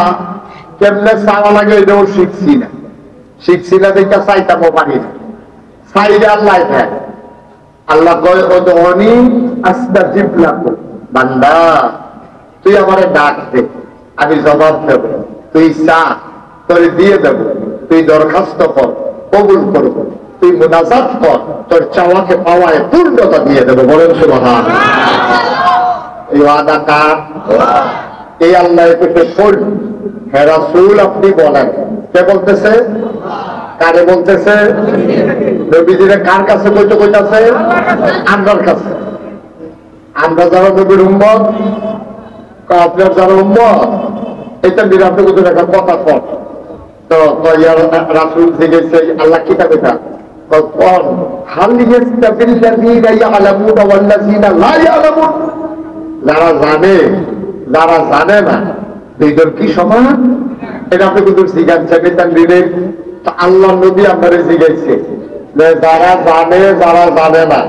কেমনে চাওয়া লাগে এটাও শিখছি না, শিখছি না দেখে চাইতামও পারি না। চাইলে আল্লাহ দেয়। আল্লাহ কয় ওদউনি আস্তাজিব লাকুম, বান্দা তুই আমারে ডাক দে, আমি জবাব দেব। তুই চা, তোর দিয়ে দেব। তুই দরখাস্ত কর, কবুল করব। তুই মুনাজাত কর, তোর চাওয়াকে পাওয়ায় পূর্ণতা দিয়ে দেব। বলেন সুবহানাল্লাহ। এই ওয়াদা কার? এই আল্লাহ এটাকে কর। হে রাসূল আপনি বলেন, কে বলতেছে? কারে বলতেছে? নবীজিরে কার কাছে কইতাছে? আল্লাহর কাছে। আমরা যারা নবীর উম্মত, আপনার যারা উম্মত, এটা বিরাট করে একটা কথা কর। তো রাসূল জিজ্ঞেস আল্লাহ কি কথা কইতা? কোন হাল ইয়াস্তাবিল্লাযীনা ইয়ালামুনা ওয়াল্লাযীনা লা ইয়ালামুন। যারা জানে, যারা জানে না, দুইজন কি সমান? এটা আপনি কিন্তু জিজ্ঞাসা দিলে আল্লাহ নবী আপনারে জিজ্ঞাসছে যে যারা জানে যারা জানে না,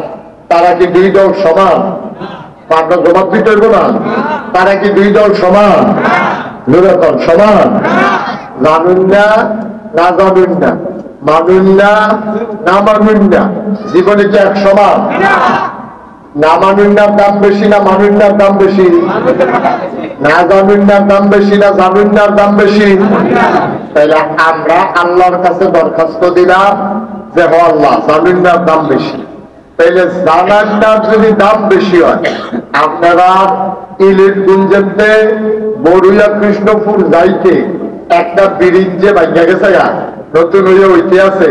তারা কি দুই দল সমান? আপনার জবাব দিতে হইব না? তারা কি দুই দল সমান? নিরতন সমান? জানুন না, না জানুন না, মানুন না, না মানুন না, জীবনে কি এক সমান? না মানুন্নার দাম বেশি না মানুন্নার দাম বেশি, না জামিনার দাম বেশি না জামিনার দাম বেশি। তাহলে আমরা আল্লাহর কাছে দরখাস্ত দিলাম যে হ আল্লাহ জামিনার দাম বেশি। তাইলে জামিনার যদি দাম বেশি হয়, আপনারা ইলিট গুঞ্জেতে বড়ুয়া কৃষ্ণপুর যাইতে একটা ব্রিজ যে ভাঙ্গা গেছে নতুন হইয়া হইতে আছে,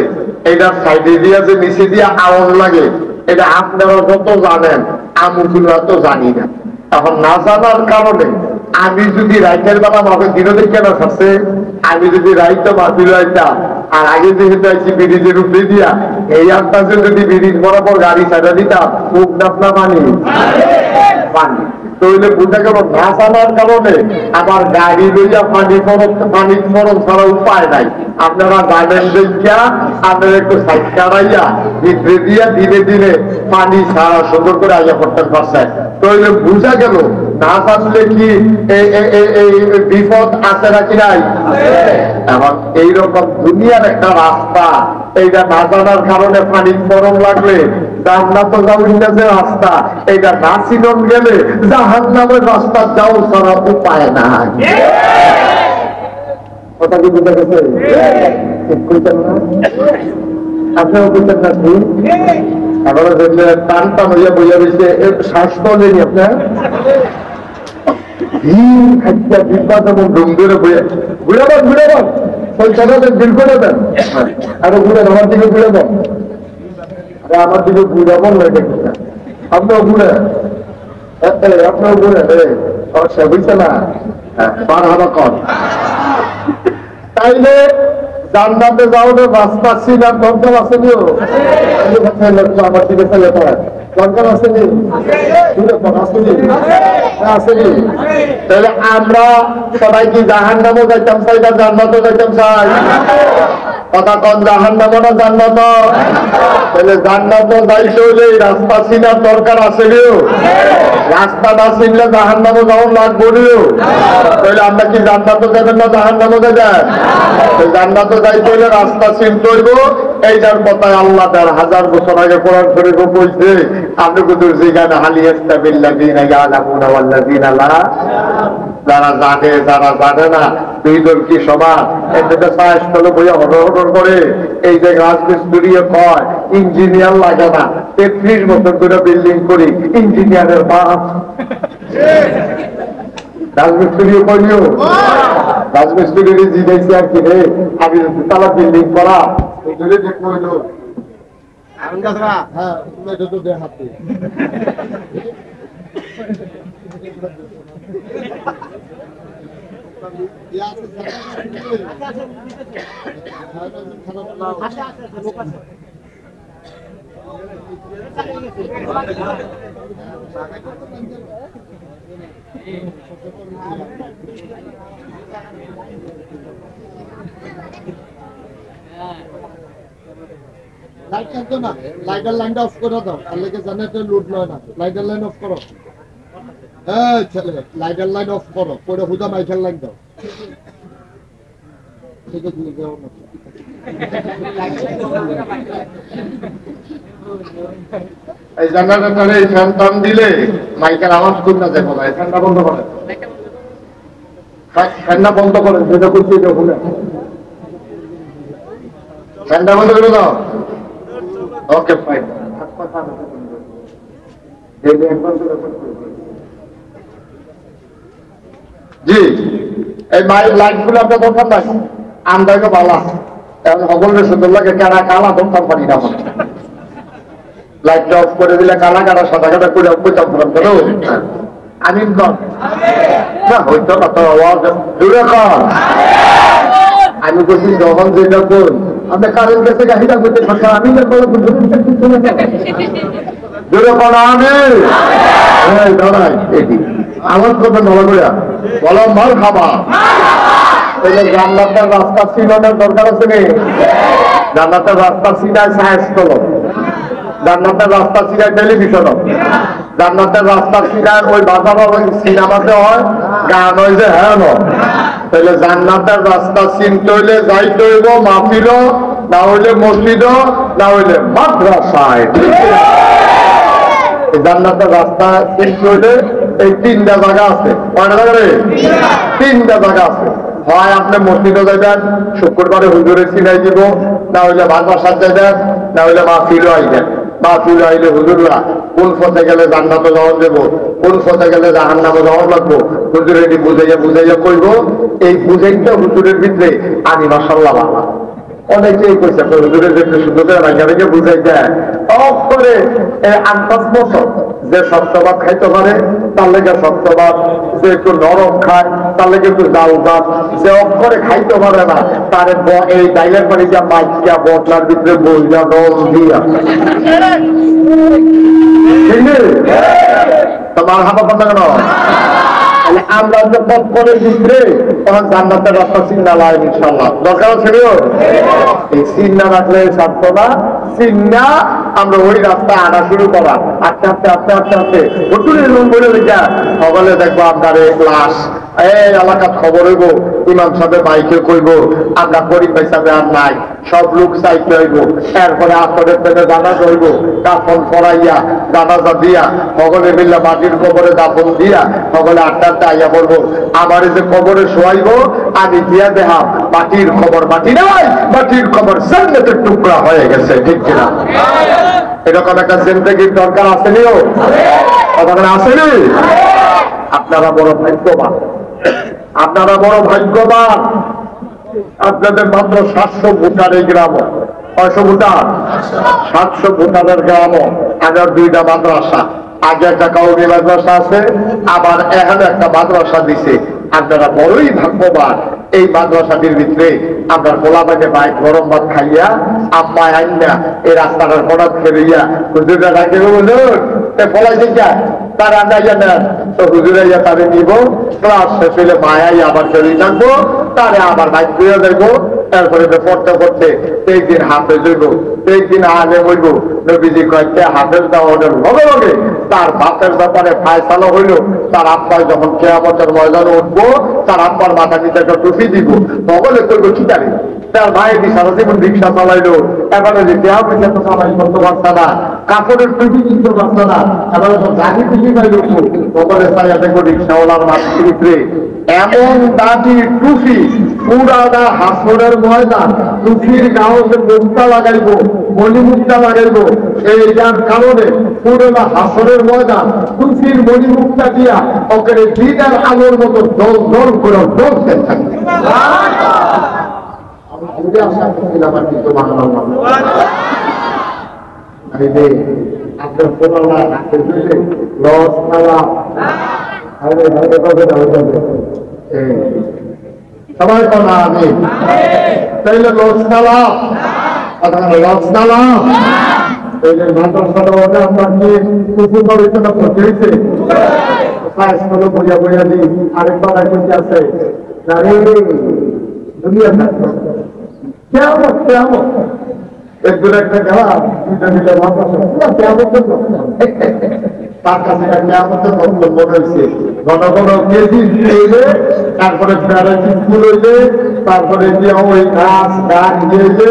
এটার সাইডে দিয়া যে নিচে দিয়া আওয়াজ লাগে, এটা আপনারা যত জানেন আমরা তো জানি না। এখন না জানার কারণে আমি যদি রাইতের বেলা আমাকে দিনে কেন থাকছে, আমি যদি রাইতে মাফিল হইতাম আর আগে যেহেতু আইছি ব্রিজের উপরে দিয়া এই আন্দাজে যদি ব্রিজ বরাবর গাড়ি ছাড়া দিতাম খুব না পানি পানি তৈলে বুঝা গেল না জানার কারণে আমার গাড়ি লইয়া পানি ফরম ছাড়া উপায় নাই। আপনারা জানেন দেখিয়া আপনারা একটু সাইড কাটাইয়া ভিতরে দিয়া ধীরে ধীরে পানি ছাড়া সুন্দর করে আইয়া করতে পারছে। তৈলে বুঝা গেল না জানলে কি এই বিপদ আছে নাকি নাই। এবং এইরকম দুনিয়ার একটা রাস্তা, এইটা না জানার কারণে পানি ফরম লাগলে জান্নাত যাওয়ার যে রাস্তা, এইটা না চিনন গেলে জাহান্নামের রাস্তা যাও ছাড়া উপায় নাই। কথা কি বুঝা গেছে? ঠিক কইতেন না? আপনিও কইতেন না? ঠিক আপনারা দেখলে টান টান হইয়া বইয়া রয়েছে, শ্বাস বলেনি আপনার বিপদ এবং ডুঙ্গুরে বইয়া ঘুরাবেন ঘুরাবেন পয়সাটাদের বিল করে দেন আরো ঘুরে আমার দিকে ঘুরাবেন, আমার দিকে ঘুরাবেন আপনার ঘুরে আপনার ঘুরে সে বুঝছে না পার হাবা কর। তাইলে জান্নাতে যাওয়ার রাস্তা ছিল আর দরকার আসেনি, আমার দিকে ফেলে দরকার আসেনি আসেনি। তাহলে আমরা সবাই কি জাহান্নামও যাইতাম চাই না জান্নাতও যাইতাম চাই? কথা কন জাহান্নামও না জান্নাত? তাহলে জান্নাতও যাইতে হইলে রাস্তা চিনার দরকার আসেনিও, রাস্তা না চিনলে জাহান্নামও যাওয়ার লাগবো নিও। তাহলে আমরা কি জান্নাতও যাবেন না জাহান্নামও যাবেন? জান্নাতও যাইতে হইলে রাস্তা চিনতে হইব। এইটার কথায় আল্লাহ তার 1000 বছর আগে কোরআন শরীফ বলছে, আপনি কুদুর জিগানা হালিয়াস্তাবিল্লাযিনা ইয়ালামুনা ওয়াল্লাযিনা লা, যারা জানে যারা জানে না দুই দল কি সমান? এটাতে সায়স্তলে বইয়া হরহর করে এই যে রাজমিস্ত্রি কয় ইঞ্জিনিয়ার লাগে না, 33 বছর ধরে বিল্ডিং করি ইঞ্জিনিয়ারের বাপ। রাজমিস্ত্রিও কইও রাজমিস্ত্রি জিগাইছে আর কি রে, আমি তালা বিল্ডিং করা লাইট থাকতো না, লাইটের লাইনটা অফ করে দাও, তাহলে জেনারেটর লোড নয় না। লাইটের লাইন অফ করো, ছেলে লাইটের লাইন অফ করো, পরে হুদা মাইকের লাইন দাও। ঠিক আছে এই জেনারেটরে এই ফ্যান টান দিলে মাইকের আওয়াজ শুনতে যাবো না। ফ্যানটা বন্ধ করেন, ফ্যানটা বন্ধ করেন, যেটা করছি এটা ভুলে ফ্যানটা বন্ধ করে দাও। Okay fine. জি এই লাইট গুলো আপনার দরকার নাই, আমদাকে বালা এখন সকলের সুন্দর লাগে, কারা কালা দরকার পারি না। লাইটটা অফ করে দিলে কালা কাটা সাদা কাটা করে কইতাম করো আমি হইতো না তো আওয়াজ দূরে কর। আমি বলছি যখন যেটা কর আপনি কারেন্ট গেছে গাড়িটা করতে পারছেন, আমি দূরে করা আমি দাঁড়াই এটি আওয়াজ করবেন ভালো করে বলো মাল খাবা। জান্নাতের রাস্তা চিনানোর দরকার আছে নি? জান্নাতের রাস্তা চিনায় সায়েন্স করো, জান্নাতের রাস্তা চিনায় টেলিভিশন, জান্নাতের রাস্তা চিনায় ওই বাজার সিনেমাতে হয়, গান হয় যে হ্যাঁ নয়। তাহলে জান্নাতের রাস্তা চিনতে হইলে যাইতে হইব মাহফিল, না হইলে মসজিদ, না হইলে মাদ্রাসায়। জান্নাতের রাস্তা কিন্তু হইলে এই 3টা জায়গা আছে। কয়টা জায়গা রে? 3টা জায়গা আছে। হয় আপনি মসজিদে যাবেন, শুক্রবারে হুজুরে চিনাই দিব, না হইলে মাদ্রাসার যাবেন, না হইলে মাহফিলও আইবেন। মাহফিল আইলে হুজুররা কোন পথে গেলে জান্নাতে যাওয়া দেবো, কোন পথে গেলে জাহান্নামে যাওয়া লাগবো, হুজুরে এটি বুঝাইয়া কইব। এই বুঝাইটা হুজুরের ভিতরে আমি মাশাআল্লাহ বাবা অনেকেই কইছে হুজুরের জন্য শুধু করে বুঝাই দেয় করে আন্দাজ মতো যে শক্তবাদ খাইতে পারে তার লেগে শক্তবাদ, যে একটু নরম খায় তার লেগে একটু ডাল ভাত, যে অক্ষরে খাইতে পারে না তার এই ডাইলের পানি যা মাইকিয়া বটলার ভিতরে বইয়া রস দিয়া তোমার হাতে কথা কেন? আমরা যে পথ করে দিচ্ছে তখন জান্নাতের রাস্তা চিন্তা লাগে ইনশাল্লাহ। দরকার ছিল এই চিন্তা রাখলে ছাড়তো না, চিন্তা আমরা ওই রাস্তা আনা শুরু করা। আস্তে আস্তে আস্তে আস্তে আস্তে প্রচুরের রুম বলে দেখা সকালে দেখবো আপনার ক্লাস এই এলাকার খবর হইব, ইমাম সাহেবের মাইকে কইব আমরা গরিব হিসাবে আর নাই, সব লোক চাইতে হইব। এরপরে আসরের পেটে জানাজা হইব, কাফন পরাইয়া জানাজা দিয়া সকলে মিল্লা মাটির কবরে দাফন দিয়া সকলে 8টাতে আইয়া বলবো আমার যে কবরে শোয়াইব আমি দিয়া দেহা মাটির খবর মাটি নাই, মাটির খবর জান্নাতের টুকরা হয়ে গেছে। ঠিক কিনা? এরকম একটা জিন্দেগির দরকার আসেনিও, আসেনি? আপনারা বড় ভাগ্যবান, আপনারা বড় ভাগ্যবান। আপনাদের মাত্র 700 ভোটার এই গ্রাম। 600 ভোটার? 700 ভোটারের গ্রাম। আগের 2টা মাদ্রাসা, আগে একটা কাউমি মাদ্রাসা আছে, আবার এখানে একটা মাদ্রাসা দিছে। আপনারা বড়ই ভাগ্যবান। এই মাদ্রাসাটির ভিতরে আপনার গোলা বাজে বাইক গরম ভাত খাইয়া আম্মা আইনা এই রাস্তাটার হঠাৎ ফেরিয়া হুজুরটা ডাকে হুজুর ফলাই দিকা তার আন্দাইয়া নেন তো হুজুরাইয়া তারে নিব, ক্লাস শেষ হইলে মায়াই আবার চলে থাকবো, তারে আবার বাইক ফিরে যাইব। এরপরে পড়তে পড়তে এই দিন হাফেজ হইব, এই দিন আগে হইব। নবীজি কয়েকটা হাফেজ দেওয়ার লগে লগে তার বাপের ব্যাপারে ফায়সালা হইল। তার আব্বাই যখন কিয়ামতের ময়দানে উঠবো তার আব্বার মাথা নিচে একটা টুপি দিব, তবে করবো কি জানি তার ভাইয়ের সারা জীবন রিক্সা চালাইলো, এবারে যে দেওয়া পয়সা তো চালাই করতে পারছে না, কাপড়ের টুপি কিনতে পারছে না, এবারে তো গাড়ি টুপি পাইল তবে চাইয়া দেখো রিক্সাওয়ালার মাথার ভিতরে এমন দাবি টুপি পুরাটা হাসরের ময়দান, টুপির গাঁওতে মুক্তা লাগাইব, মণিমুক্তা লাগাইব। এই যার কারণে পুরোটা হাসরের ময়দান টুপির মণিমুক্তা দিয়া ওকে দিনের আলোর মতো দল দল করে দলতে থাকবে। আপনার লস খারাপ সবাই কনা আমি তাইলে লস খারাপ লস খারাপ তাইলে মাদ্রাসাটা আপনার কি কুকুর গবেষণা করতে হয়েছে বইয়া বইয়া দিই আরেকবার একটি আছে দুনিয়া থাকবে কেমন কেমন একদূর একটা গেলাম 2টা মিলে মাদ্রাসা তার কাছে কেমতের বক্তব্য রয়েছে। ঘন ঘন কেজি খেলে তারপরে প্যারাসিট ফুল হইলে তারপরে ওই গাছ গাছ দিয়েছে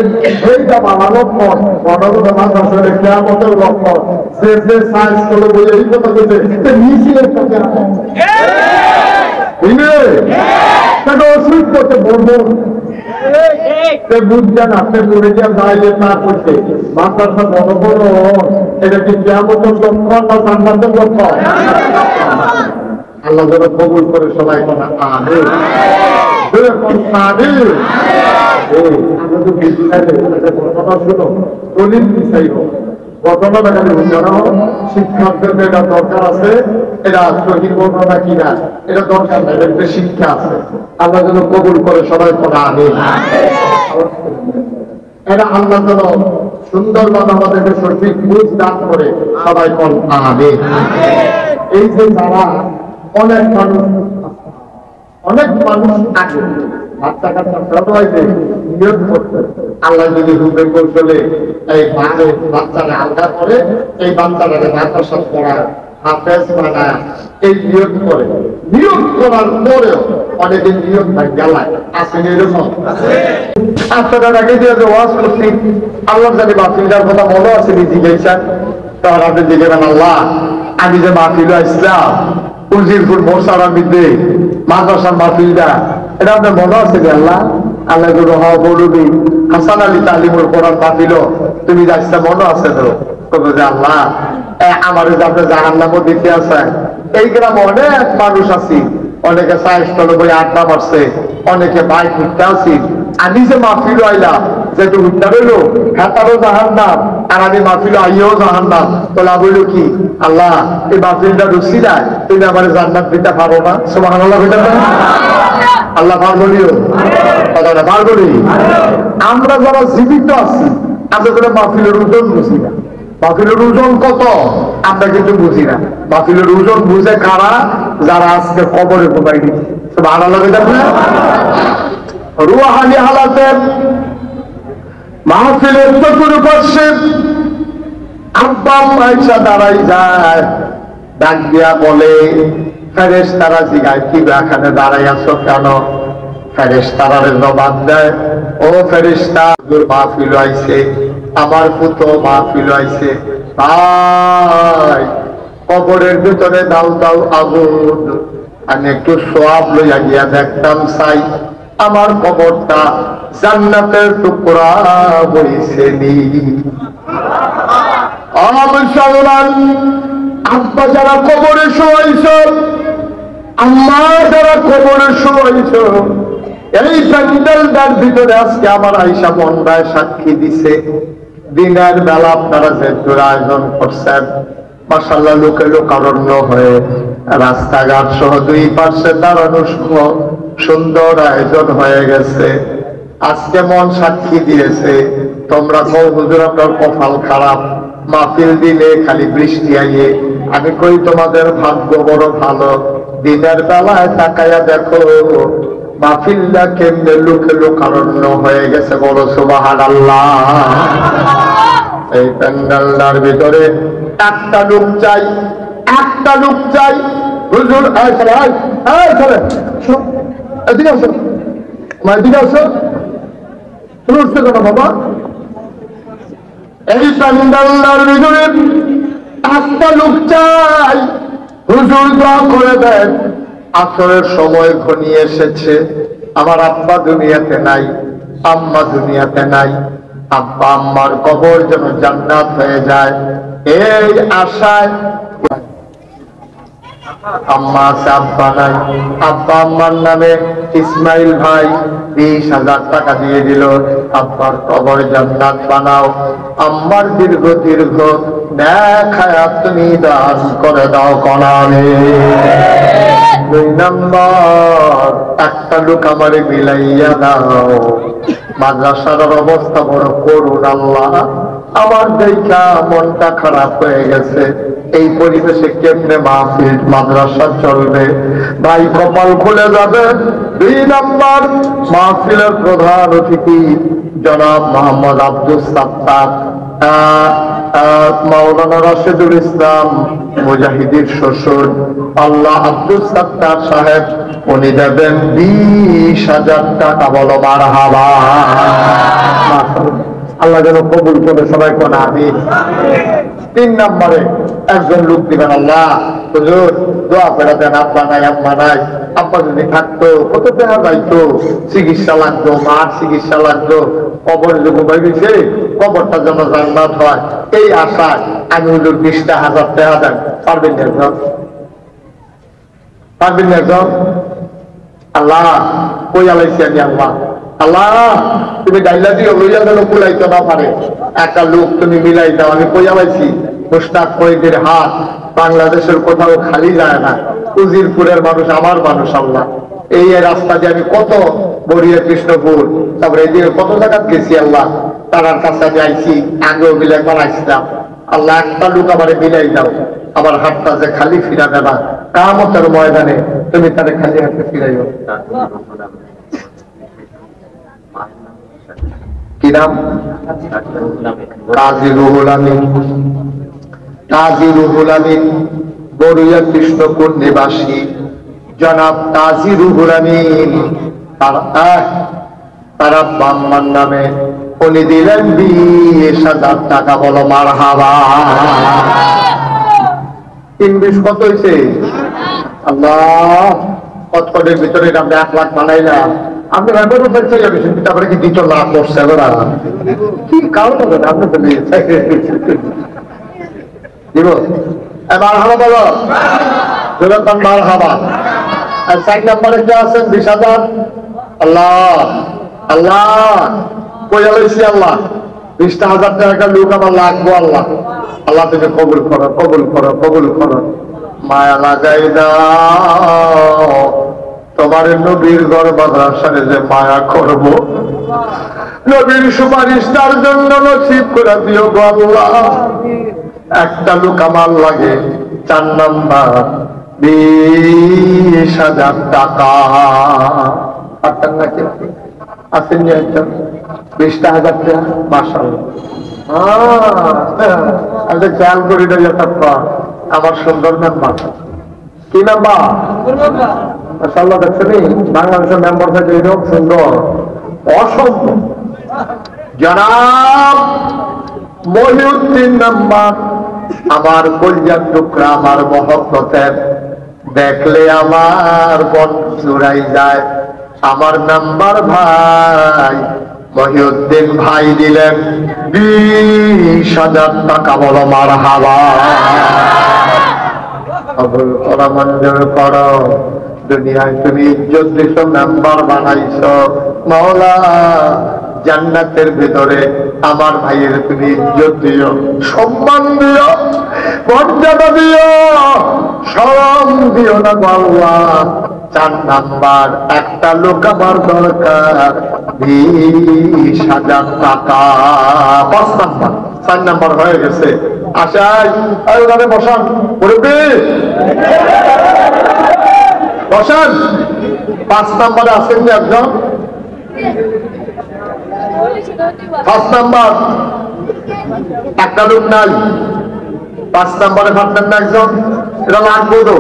এইটা বাবা লক্ষণ। ঘন ঘন মাদ্রাসার কেমতের লক্ষণ যে যে সাইজ করে বই এই কথা বলছে মিছিলের সাথে ওষুধ করতে বলবো বুঝছেন আপনি পড়ে গিয়ে দাঁড়িয়ে না করছে মাদ্রাসা বড় বড় এটা কি কিয়ামতের লক্ষণ না জান্নাতের লক্ষণ? আল্লাহ যেন কবুল করে সবাই কোন আমিন। আমরা তো বুঝি না ঘটনা শুনো দলিল বিচাইব ঘটনা দেখালে বুঝানো শিক্ষকদের এটা দরকার আছে, এটা সহি ঘটনা কিনা এটা দরকার নাই, এটা শিক্ষা আছে। আল্লাহ যেন কবুল করে সবাই কোন আমিন। এটা আল্লাহ যেন সুন্দরভাবে আমাদেরকে সঠিক বুঝ দান করে সবাই কোন আমিন। এই যে যারা অনেক মানুষ আগে বাচ্চা কাচ্চা সবাই নিয়োগ করতে আল্লাহ যদি রূপে কৌশলে এই বাচ্চারা আলগা করে এই বাচ্চাটাকে মাদ্রাসা পড়ায় হাফেজ বানায় এই নিয়োগ করে, নিয়োগ করার পরেও অনেকদিন নিয়োগ ভাই গেলায় আসেন এরকম আপনারা আগে দিয়ে ওয়াজ করছি আল্লাহ জানি বাতিলটার কথা মনে আছে নিজে গেছেন তখন আপনি জিজ্ঞেস আল্লাহ আমি যে মাহফিল ইসলাম উজিরপুর মোরসারার মধ্যে মাদ্রাসার মাহফিলটা এটা আপনার মনে আছে যে আল্লাহ আল্লাহ বলবি হাসান আলী তালিমুল কোরআন মাহফিল তুমি যাচ্ছ মনে আছে তো তবে যে আল্লাহ আমার যে আপনি জাহান্নামও দিতে আছেন এই গ্রামে অনেক মানুষ আছি অনেকে চাইস্তলে বই আড্ডা মারছে অনেকে বাইক উঠতে আসি আমি যে মাহফিল আইলাম যেটু উঠতে রইল খাতারও জাহান্নাম আর আমি মাহফিল আইও জাহান্নাম তো লাভ হইল কি আল্লাহ এই মাহফিলটা ঢুকছি যায় তুমি আমার জান্নাত দিতে পারো না সুবহানাল্লাহ বলতে পারো আল্লাহ পারবলিও কথাটা পারবলি আমরা যারা জীবিত আছি আমরা করে মাহফিলের ওজন বুঝি না মাহফিলের ওজন কত আমরা কিন্তু বুঝি না মাহফিলের ওজন বুঝে কারা যারা আজকে কবরে কোথায় দিচ্ছে সুবহানাল্লাহ বলতে পারো রুহানি হালাতে মাহফিলের চতুর্পার্শ্বে আব্বা আয়েশা দাঁড়াই যায় ডাক দিয়া বলে ফেরেশতারা জিগায় কি এখানে দাঁড়াই আছো কেন ফেরেশতারা জবাব দেয় ও ফেরেশতা মাহফিল আইছে আমার পুত্র মাহফিল আইছে ভাই কবরের ভিতরে দাও দাও আগুন আমি একটু সোয়াব লইয়া গিয়া দেখতাম চাই আমার কবরটা জান্নাতের টুকরা বইছে নি আব্বা যারা কবরে শোয়াইছ আম্মা যারা কবরে শোয়াইছ এই প্যান্ডেলটার ভিতরে আজকে আমার আয়েশা মন্ডায় সাক্ষী দিছে দিনের বেলা আপনারা যে আয়োজন করছেন মাশাআল্লাহ লোকে লোকারণ্য হয়ে রাস্তাঘাট সহ দুই পাশে দাঁড়ানো সুন্দর আয়োজন হয়ে গেছে আজকে মন সাক্ষী দিয়েছে তোমরা কও হুজুর আপনার কপাল খারাপ মাহফিল দিলে খালি বৃষ্টি আইয়ে আমি কই তোমাদের ভাগ্য বড় ভালো দিনের বেলায় তাকাইয়া দেখো মাহফিলটা কেন্দ্রে লোকে লোকারণ্য হয়ে গেছে বড় সুবহানাল্লাহ এই প্যান্ডেলটার ভিতরে একটা লোক চাই হুজুর এদিকে আসো এদিকে আসো তুমি উঠছে কেন বাবা এই প্যান্ডেলটার ভিতরে একটা লোক চাই হুজুর দোয়া করে দেন আসরের সময় ঘনিয়ে এসেছে আমার আব্বা দুনিয়াতে নাই আম্মা দুনিয়াতে নাই আব্বা আম্মার কবর যেন জান্নাত হয়ে যায় এই আশায় আম্মা আছে আব্বা নাই আব্বা আম্মার নামে ইসমাইল ভাই 20,000 টাকা দিয়ে দিল আব্বার কবর জান্নাত বানাও আম্মার দীর্ঘ দেখায় তুমি দান করে দাও কনানে 2 নম্বর একটা লোক আমারে মিলাইয়া দাও মাদ্রাসার অবস্থা বড় করুন আল্লাহ আমার দেখা মনটা খারাপ হয়ে গেছে এই পরিবেশে কেমনে মাহফিল মাদ্রাসা চলবে ভাই কপাল খুলে যাবে 2 নম্বর মাহফিলের প্রধান অতিথি জনাব মোহাম্মদ আব্দুল সাত্তার মাওলানা রাশেদুল ইসলাম মুজাহিদের শ্বশুর আল্লাহ আব্দুল সাত্তার সাহেব উনি দেবেন 20,000 টাকা বলো মারহাবা আল্লাহ যেন কবুল করে সবাই কোন আমিন 3 নম্বরে একজন লোক দিবেন আল্লাহ হুজুর দোয়া করে দেন আব্বা নাই আম্মা নাই আব্বা যদি থাকতো কত টাকা যাইতো চিকিৎসা লাগতো মার চিকিৎসা লাগতো কবর যে ঘুমাই দিছে কবরটা যেন জান্নাত হয় এই আশায় আমি হুজুর 20,000 টাকা দেন পারবেন না একজন আল্লাহ কই আলাইছি আমি আল্লাহ তুমি ডাইলা দিয়ে লইয়া গেল কুলাইতে না পারে একটা লোক তুমি মিলাই দাও আমি কইয়া পাইছি মুশতাক ফরিদের হাত বাংলাদেশের কোথাও খালি যায় না উজিরপুরের মানুষ আমার মানুষ আল্লাহ এই রাস্তা দিয়ে আমি কত বড়িয়া কৃষ্ণপুর তারপরে এদিকে কত জায়গা গেছি আল্লাহ তার কাছে আমি আইছি আগেও মিলে একবার আসলাম আল্লাহ একটা লোক আমারে মিলাই দাও আমার হাতটা যে খালি ফিরাবে না কিয়ামতের ময়দানে তুমি তারে খালি হাতে ফিরাইও কি নাম কাজী রুহুল আমিন বড়ুয়া কৃষ্ণপুর নিবাসী জনাব কাজী রুহুল আমিন তারা বাম্মার নামে উনি দিলেন 20,000 টাকা বলো মারহাবা 3-20 কত হয়েছে? আল্লাহ, কতদিনের ভিতরে আপনি 1 লাখ বানাইলাম। আপনি ব্যাপার চাইছে গেছেন, তারপরে কি 2 লাখ করছে ওরা কি কারণ হবে না? আপনি দিব এবার হাবা বলো, মার হাবা। আর 4 নম্বরে কে আছেন? 20,000। আল্লাহ আল্লাহ কই আলাইছি আল্লাহ, 20,000 টাকা লোক আমার লাগবো। আল্লাহ আল্লাহ থেকে কবুল করো, কবুল করো, কবুল করো। মায়া লাগাই দাও তোমার নবীর ঘর মাদ্রাসায় যে মায়া করব, নবীর সুপারিশ তার জন্য নসিব করে দিও গো আল্লাহ। একটা লোক আমার লাগে। 4 নাম্বার 20,000 টাকা। আপনার নাকি আসেন নি একজন? 20,000 টাকা মাশাআল্লাহ। আমি খেয়াল করি না আমার সুন্দর মেম্বার। কি মেম্বার? মাশাআল্লাহ, দেখছেন বাংলাদেশের মেম্বার থেকে এরকম সুন্দর অসম্ভব। জনাব মহিউদ্দিন মেম্বার, আমার কলজার টুকরা, আমার মহব্বতের, দেখলে আমার মন জুড়াই যায়। আমার মেম্বার ভাই মহিউদ্দিন ভাই দিলেন 20,000 টাকা। বলো মারহাবা। কবুল করা, মঞ্জুর করো। দুনিয়ায় তুমি ইজ্জত দিছো, মেম্বার বানাইছো। মাওলা জান্নাতের ভিতরে আমার ভাইয়ের তুমি ইজ্জত দিও, সম্মান দিও, মর্যাদা দিও, শরম দিও না গো আল্লাহ। 4 নাম্বার একটা লোক আমার দরকার, 20,000 টাকা। 5 নাম্বার, 4 নাম্বার হয়ে গেছে। আশাই ওখানে বসান, মুরব্বি বসান। 5 নাম্বারে আছেন যে একজন? 5 নাম্বার একটা লোক নাই। 5 নাম্বারে পারতেন না একজন? এটা লাগবো তো,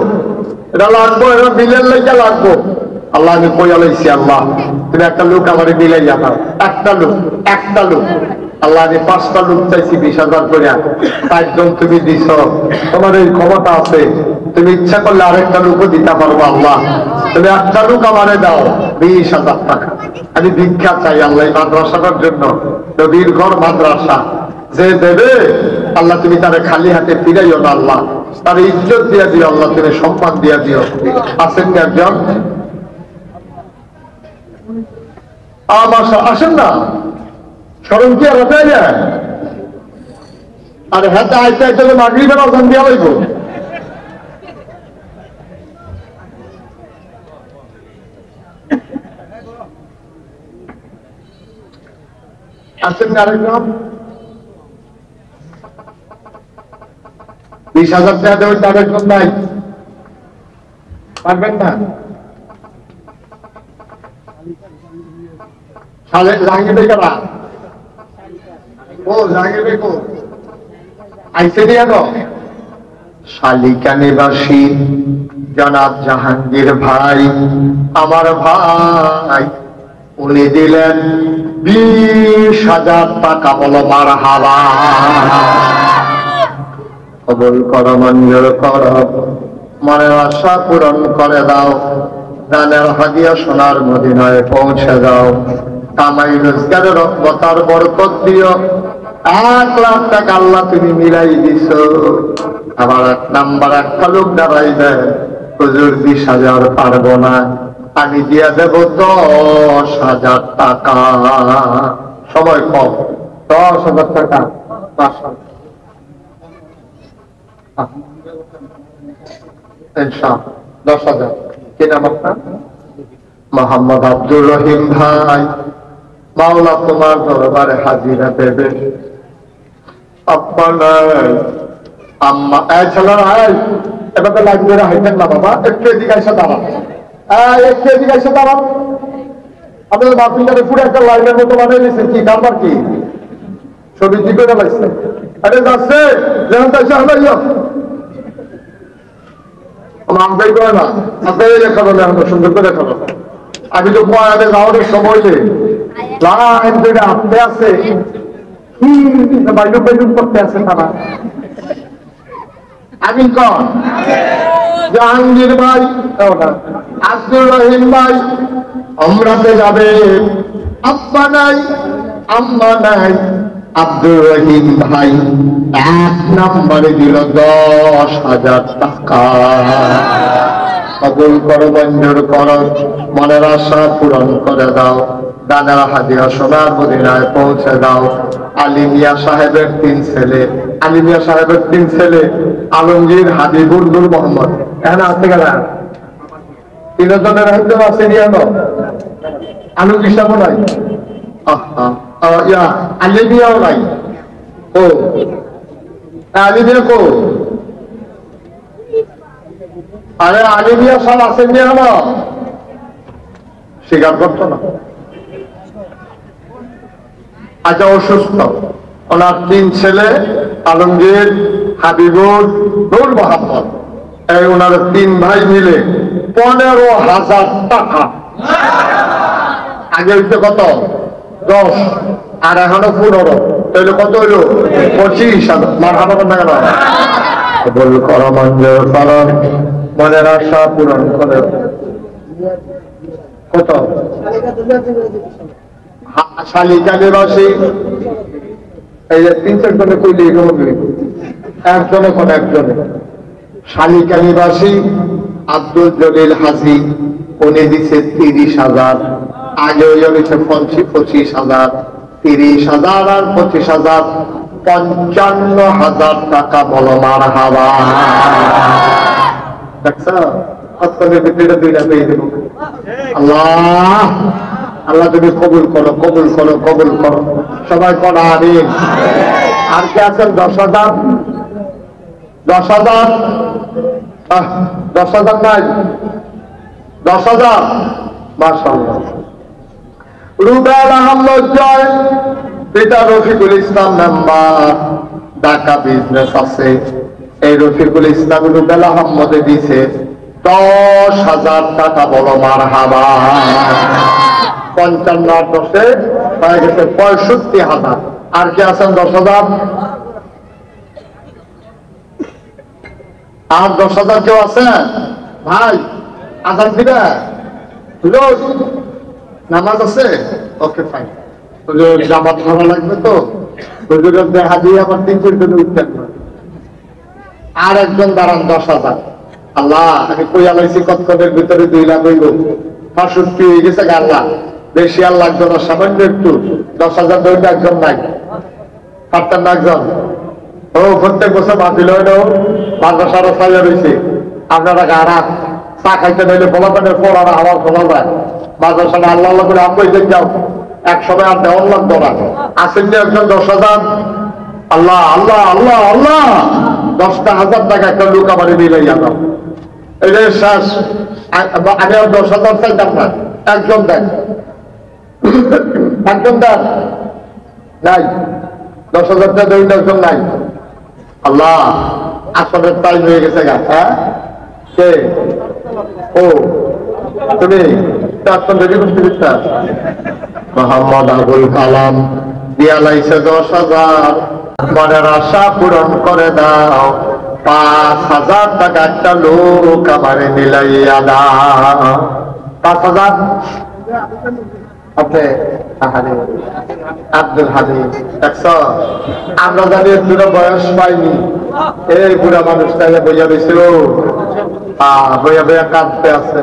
এটা লাগবো, এটা বিলের লেগে লাগবো। আল্লাহ আমি কই আলাইছি, আল্লাহ তুমি একটা লোক আমার বিলাই যাবা। একটা লোক, একটা লোক। আল্লাহ আমি 5টা লোক চাইছি 20,000 করে। 5 জন তুমি দিছ, তোমার এই ক্ষমতা আছে, তুমি ইচ্ছা করলে আরেকটা লোকও দিতে পারবো। আল্লাহ তুমি একটা লোক আমারে দাও, 20,000 টাকা। আমি ভিক্ষা চাই আল্লাহ মাদ্রাসাটার জন্য, নবীর ঘর মাদ্রাসা। যে দেবে আল্লাহ তুমি তারে খালি হাতে ফিরাইও না, আল্লাহ তার ইজ্জত দিয়া দিও, আল্লাহ তুমি সম্মান দিয়া দিও। আসেন না একজন? আসেন না, স্মরণ কি আর যায়? আর হাতে আইতে আইতে মাগরিবের আযান দিয়া হইব। আসেন না আরেকজন? 20,000 টাকা দেবেন, তাদের কোন নাই? পারবেন না? জাহাঙ্গীর ভাই কারা? ও জাহাঙ্গীর ভাই কো আইসে নিয়ে গো। শালিকা নিবাসী জনাব জাহাঙ্গীর ভাই, আমার ভাই, উনি দিলেন 20,000 টাকা। বলো মারহাবা। কবুল করো, মঞ্জুর করো, মনের আশা পূরণ করে দাও। দানের হাদিয়া সোনার মদিনায় পৌঁছে দাও। কামাই রোজগারের রহমতার বরকত দিও। 1 লাখ টাকা আল্লাহ তুমি মিলাই দিছো। আবার 1 নাম্বার একটা লোক দাঁড়াই দেয়, হুজুর 20,000 পারবো না, আমি দিয়া দেব 10,000 টাকা। সময় কম, 10,000 টাকা। 10,000। কি নাম আপনার? মোহাম্মদ আব্দুর রহিম ভাই। মাওলা তোমার দরবারে হাজিরা দেবে। আম্মা এভাবে লাগবে না, হাইতেন না বাবা, একটু এদিকে এসে দাঁড়ান, একটু এদিকে এসে দাঁড়ান। আপনাদের মাহফিলটারে পুরো একটা লাইনের মতো বানিয়ে নিয়েছেন। কি কারবার কি ছবি কি করে লাগছে? আরে যাচ্ছে যেমন তাইছে হলো আমদাই করে না, আপনার লেখানো এখন সুন্দর করে লেখানো। আমি তো পয়াতে যাওয়ার সময় লাইন ধরে আসতে আছে, কি বাইলুম বাইলুম করতে আছে তারা। আমিন কন। জাহাঙ্গীর ভাই, আব্দুর রহিম ভাই ওমরাতে যাবে, আব্বা নাই আম্মা নাই। আব্দুর রহিম ভাই 1 নম্বরে দিল 10,000 টাকা। কবুল করো, মঞ্জুর করো, মনের আশা পূরণ করে দাও। দাদার হাদিয়া সোনার মদিনায় পৌঁছে দাও। আলী মিয়া সাহেবের 3 ছেলে, আলী মিয়া সাহেবের 3 ছেলে, আলমগীর, হাবিবুর, নূর মোহাম্মদ, এখানে আসতে গেল 3 জনের হয়তো আছে নিয়ে আলমগীর সাহেব নাই, আলী মিয়াও নাই। ও আলী মিয়া কো? আরে আলী মিয়া সব আছেন নিয়ে আমার স্বীকার করতো না। আচ্ছা, অসুস্থ, ওনার 3 ছেলে, আলমগীর, হাবিবুর, নূর মোহাম্মদ, এই ওনার 3 ভাই মিলে 15,000 টাকা। আগে হইতে কত? 10, আর এখনো 15, তাহলে কত হইলো? 25,000। মারহাবা না কেন? কবুল করো, মঞ্জুর করো, মনের আশা পূরণ করে। কত? শালিকা নিবাসী, এই যে 3-4 জনে কইলে একজনে কোন একজনে। শালিকা নিবাসী আব্দুল জলিল হাজি, উনি দিচ্ছে 30,000। আগে ওই হয়েছে 25,000, 30,000 আর 25,000, 55,000 টাকা। বলো মারহাবা। দেখছো কতক্ষণের ভিতরে 2টা পেয়ে দেবো। আল্লাহ আল্লাহ তুমি কবুল করো, কবুল করো, কবুল করো, সবাই করো আমিন। আর কে আছেন? 10,000, 10,000, 10,000 নাই? 10,000, মাশাআল্লাহ। রুবেল আহমদ জয়, পিতা রফিকুল ইসলাম মেম্বার, ঢাকা বিজনেস আছে। এই রফিকুল ইসলাম রুবেল আহমদে দিছে 10,000 টাকা। বলো মারহাবা। 55 আর 10-এ হয়ে গেছে 65,000। আর কে আছেন? 10,000, আর 10,000 কেউ আছে? ভাই আজান দিবে? নামাজ আছে? Okay fine. জামাত ভালো লাগবে তো হুজুরের দেখা দিয়ে আবার 3-4 জন উঠতেন না। আর একজন দাঁড়ান 10,000। আল্লাহ আমি কইয়া লাইছি কতক্ষণের ভিতরে 2 লাখ হইব, 65 হয়ে গেছে। আল্লাহ বেশি আর লাগবে না, সামান্য একটু। 10,000 ধরে একজন নাই, পারতেন না একজন? ও প্রত্যেক বছর মাহফিল হয় না, মাদ্রাসারা ছাইয়া রয়েছে। আপনারা গাড়া চা খাইতে নাইলে ফলাফলের পড়ারা আমার ফলা যায়। মাদ্রাসাটা আল্লাহ আল্লাহ করে আপনি যাও, এক সময় আর দেওয়ার লাগতো না। আসেন যে একজন 10,000। আল্লাহ আল্লাহ আল্লাহ আল্লাহ, 10,000 টাকা একটা লোক আমার মিলাইয়া দাও। এটা শেষ। আমি আর 10,000 চাইতাম না। একজন দেন, একজন দেন। নাই 10,000 টাকা দেবেন, একজন নাই। আল্লাহ আসলে টাইম হয়ে গেছে গা। হ্যাঁ কে? ও তুমি রেডি করতে দিচ্ছা? মোহাম্মদ আবুল কালাম দিয়া লাইছে 10,000। মনের আশা পূরণ করে দাও। 5,000 টাকা একটা লোক আমারে মিলাইয়া দাও। 5,000 আপনি আব্দুল হামিদ। দেখছো আমরা জানি পুরো বয়স পাইনি, এই বুড়া মানুষটা বইয়া দিছিল, বইয়া বইয়া কাঁদতে আছে।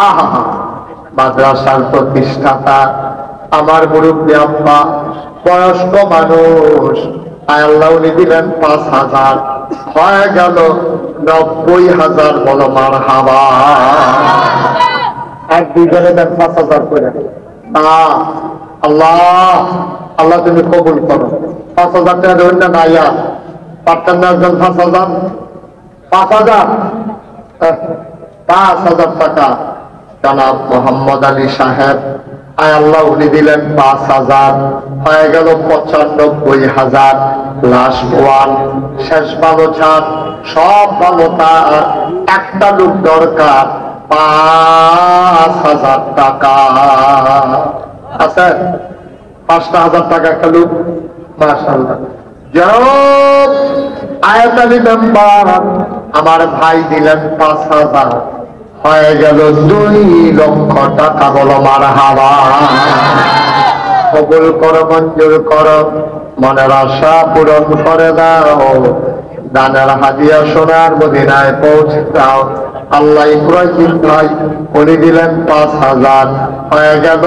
আহা মাদ্রাসার প্রতিষ্ঠাতা আমার মুরব্বী আম্মা, বয়স্ক মানুষ। আল্লাহ উনি দিলেন 5,000, হয়ে গেল 90,000। বলো মারহাবা। আর 2 জনে দেন 5,000 করে। আল্লাহ আল্লাহ তুমি কবুল করো। 5,000 টাকা দেবেন না? নাইয়া পারতেন না একজন? 5,000, 5,000, 5,000 টাকা। জনাব মোহাম্মদ আলী সাহেব, আয় আল্লাহ উনি দিলেন 5,000, হয়ে গেল 95,000। লাস্ট ওয়ান, শেষ ভালো ছাড়, সব ভালো তার, একটা লোক দরকার। 5,000 টাকা আছে? 5,000 টাকা একটা লোক। মাশাআল্লাহ। আয়াতালি মেম্বার আমার ভাই দিলেন 5,000, হয়ে গেল 2 লক্ষ টাকা। বলো মারহাবা। কবুল করো, মঞ্জুর করো, মনের আশা পূরণ করে দাও, দানের হাদিয়া সোনার মদিনায় পৌঁছে দাও। আল্লাহ ইব্রাহিম ভাই উনি দিলেন 5,000, হয়ে গেল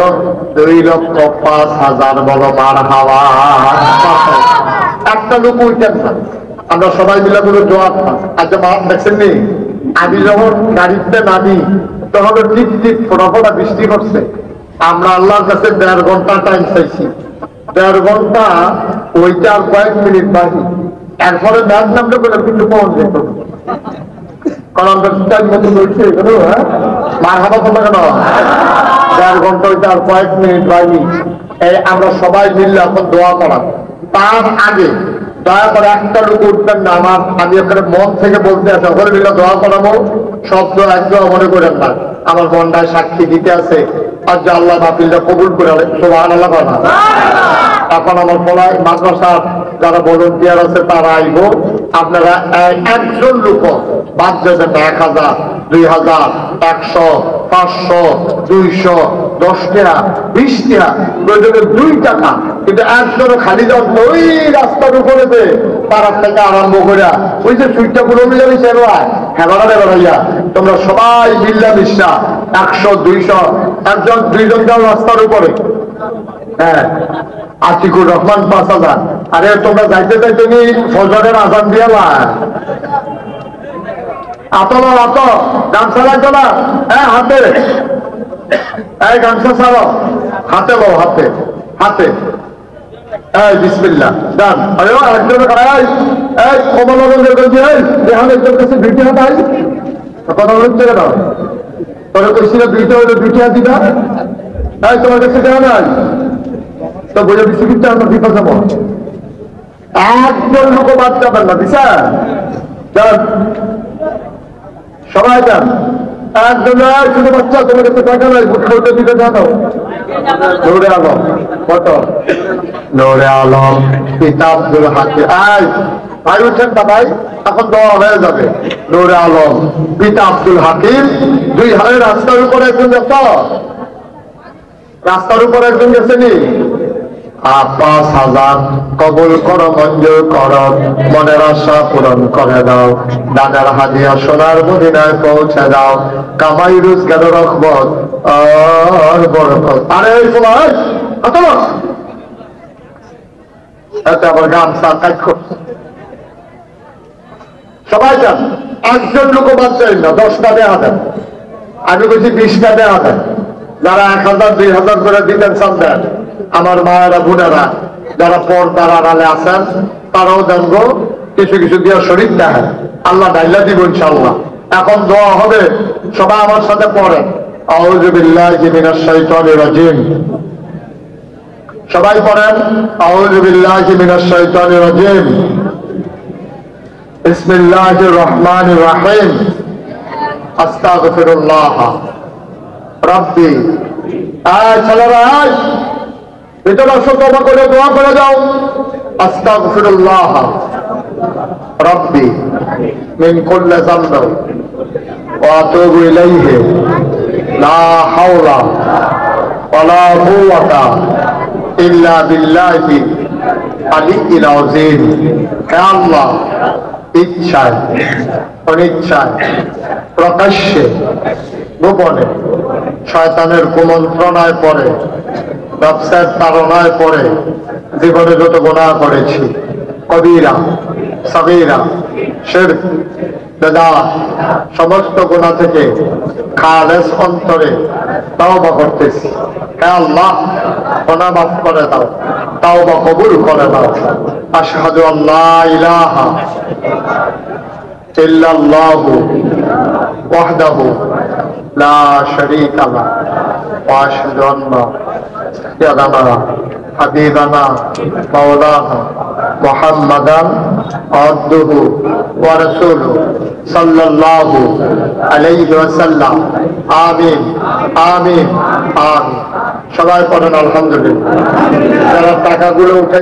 2,05,000। বলো মারহাবা। একটা লোক উঠেন না, আমরা সবাই মিলে কোনো দোয়া। আচ্ছা মা দেখছেন নি, আমি যখন গাড়িতে নামি তখন টিপ টিপ ফোটা ফোটা বৃষ্টি করছে। আমরা আল্লাহর কাছে 1.5 ঘন্টা টাইম চাইছি। 1.5 ঘন্টা ওইটা আর কয়েক মিনিট বাকি। এরপরে ম্যাচ নামলে বলে কিন্তু পৌঁছ যেত, কারণ আমরা টাইম মতো রয়েছে এগুলো। হ্যাঁ, মার হাবা কথা কেন? 1.5 ঘন্টা ওইটা আর কয়েক মিনিট বাকি। এই আমরা সবাই মিললে এখন দোয়া করা। তার আগে দয়া করে একটা লোক উঠবেন না। আমি ওখানে মন থেকে বলতে আছি, ওখানে মিলে দোয়া করাবো, শব্দ একদম মনে করেন না। আমার মনটায় সাক্ষী দিতে আছে, আর যে আল্লাহ বাতিলটা কবুল করে সুবহানাল্লাহ বলা। এখন আমার বলায় মাদ্রাসার যারা ভলান্টিয়ার আছে তারা আইব। আপনারা একজন লোক বাদ দেবেন না। 1,000, 2,000, 100, 500, 200, 10 টাকা, 20 টাকা, প্রয়োজনে 2 টাকা, কিন্তু একজনও খালি যান ওই রাস্তার উপরে তার থেকে আরম্ভ করে ওই যে সুইটটা পুরো মিলে হেবারে বেড়াইয়া তোমরা সবাই মিল্লা মিশা 100, 200, 1জন 2জন যাও রাস্তার উপরে। হ্যাঁ, আতিকুর রহমান 5,000। আরে তোমরা যাইতে যাইতে নি ফজরের আজান দিয়া আতলো আত গামছা লাগতো না। হ্যাঁ, হাতে এই গামছা ছাড়ো, হাতে লো, হাতে হাতে। এই বিসমিল্লাহ ডান। আরে একজন করাই এই কমলগঞ্জের গঞ্জে দেহান একজন কাছে 2টি হাত আই কথা বলছে কেন? তোরা কইছিল 2টা হইলো 2টি হাত দিবা। এই তোমার কাছে দেওয়া নাই তো বলে দিচ্ছি, কিন্তু আমরা বিপদ যাবো। একজন লোক বাদ যাবেন না, দিশা যান, সবাই যান। একজন শুধু বাচ্চা তোমার কাছে টাকা নাই, বুঝতে দিতে জানো। নূরে আলম কত? নূরে আলম পিতা আব্দুল হাকিম। ভাই উঠেন না ভাই, এখন দেওয়া হয়ে যাবে। নূরে আলম পিতা আব্দুল হাকিম 2 হাজার। রাস্তার উপরে একজন গেছ, রাস্তার উপরে একজন গেছেনি। 5,000 কবুল করো, মঞ্জুর করো, মনের আশা পূরণ করে দাও, দানের হাদিয়া সোনার মদিনায় পৌঁছে দাও, কামাই রোজগার রহমত আর বরকত। আরে সময় আবার গামছা কাজ করছে। সবাই যান, একজন লোক বাদ যায় না। 10টা দেওয়া দেন, আমি বলছি 20টা দেওয়া দেন। যারা 1,000, 2,000 করে দিতেন চান দেন। আমার মায়েরা বোনেরা যারা পর্দার আড়ালে আছেন তারাও জানবো, কিছু কিছু দিয়ে শরীর দেখেন, আল্লাহ ডাইলা দিব ইনশাআল্লাহ। এখন দোয়া হবে, সবাই আমার সাথে পড়েন। আউযু বিল্লাহি মিনাশ শাইতানির রাজিম। সবাই পড়েন আউযু বিল্লাহি মিনাশ শাইতানির রাজিম। বিসমিল্লাহির রহমানির রহিম। আস্তাগফিরুল্লাহ রাব্বি। ছেলেরা ভিতরে আসো, তওবা করে দোয়া করে যাও। আস্তাগফিরুল্লাহ রাব্বি মিন কুল্লি যামব ওয়া আতুবু ইলাইহি লা হাওলা ওয়ালা কুওয়াতা ইল্লা বিল্লাহি আলিয়্যিল আযীম। হে আল্লাহ, ইচ্ছায় অনিচ্ছায় প্রকাশ্যে গোপনে শয়তানের কুমন্ত্রণায় পড়ে, ব্যবসার তাড়নায় পড়ে জীবনে যত গুনাহ করেছি, কবিরা সগীরা শিরক বিদআত সমস্ত গুনাহ থেকে খালেস অন্তরে তওবা করতেছি। হে আল্লাহ, গুনাহ মাফ করে দাও, তওবা কবুল করে দাও। আশহাদু আল্লা ইলাহা ইল্লাল্লাহু ওয়াহদাহু লা শারীকা লাহু ওয়া আশহাদু আন্না সাইয়্যিদানা হাবিবানা মাওলানা মুহাম্মাদান আবদুহু ওয়া রাসূলুহু সাল্লাল্লাহু আলাইহি ওয়াসাল্লাম। আমিন আমিন আমিন। সবাই পড়েন আলহামদুলিল্লাহ। যারা টাকাগুলো উঠে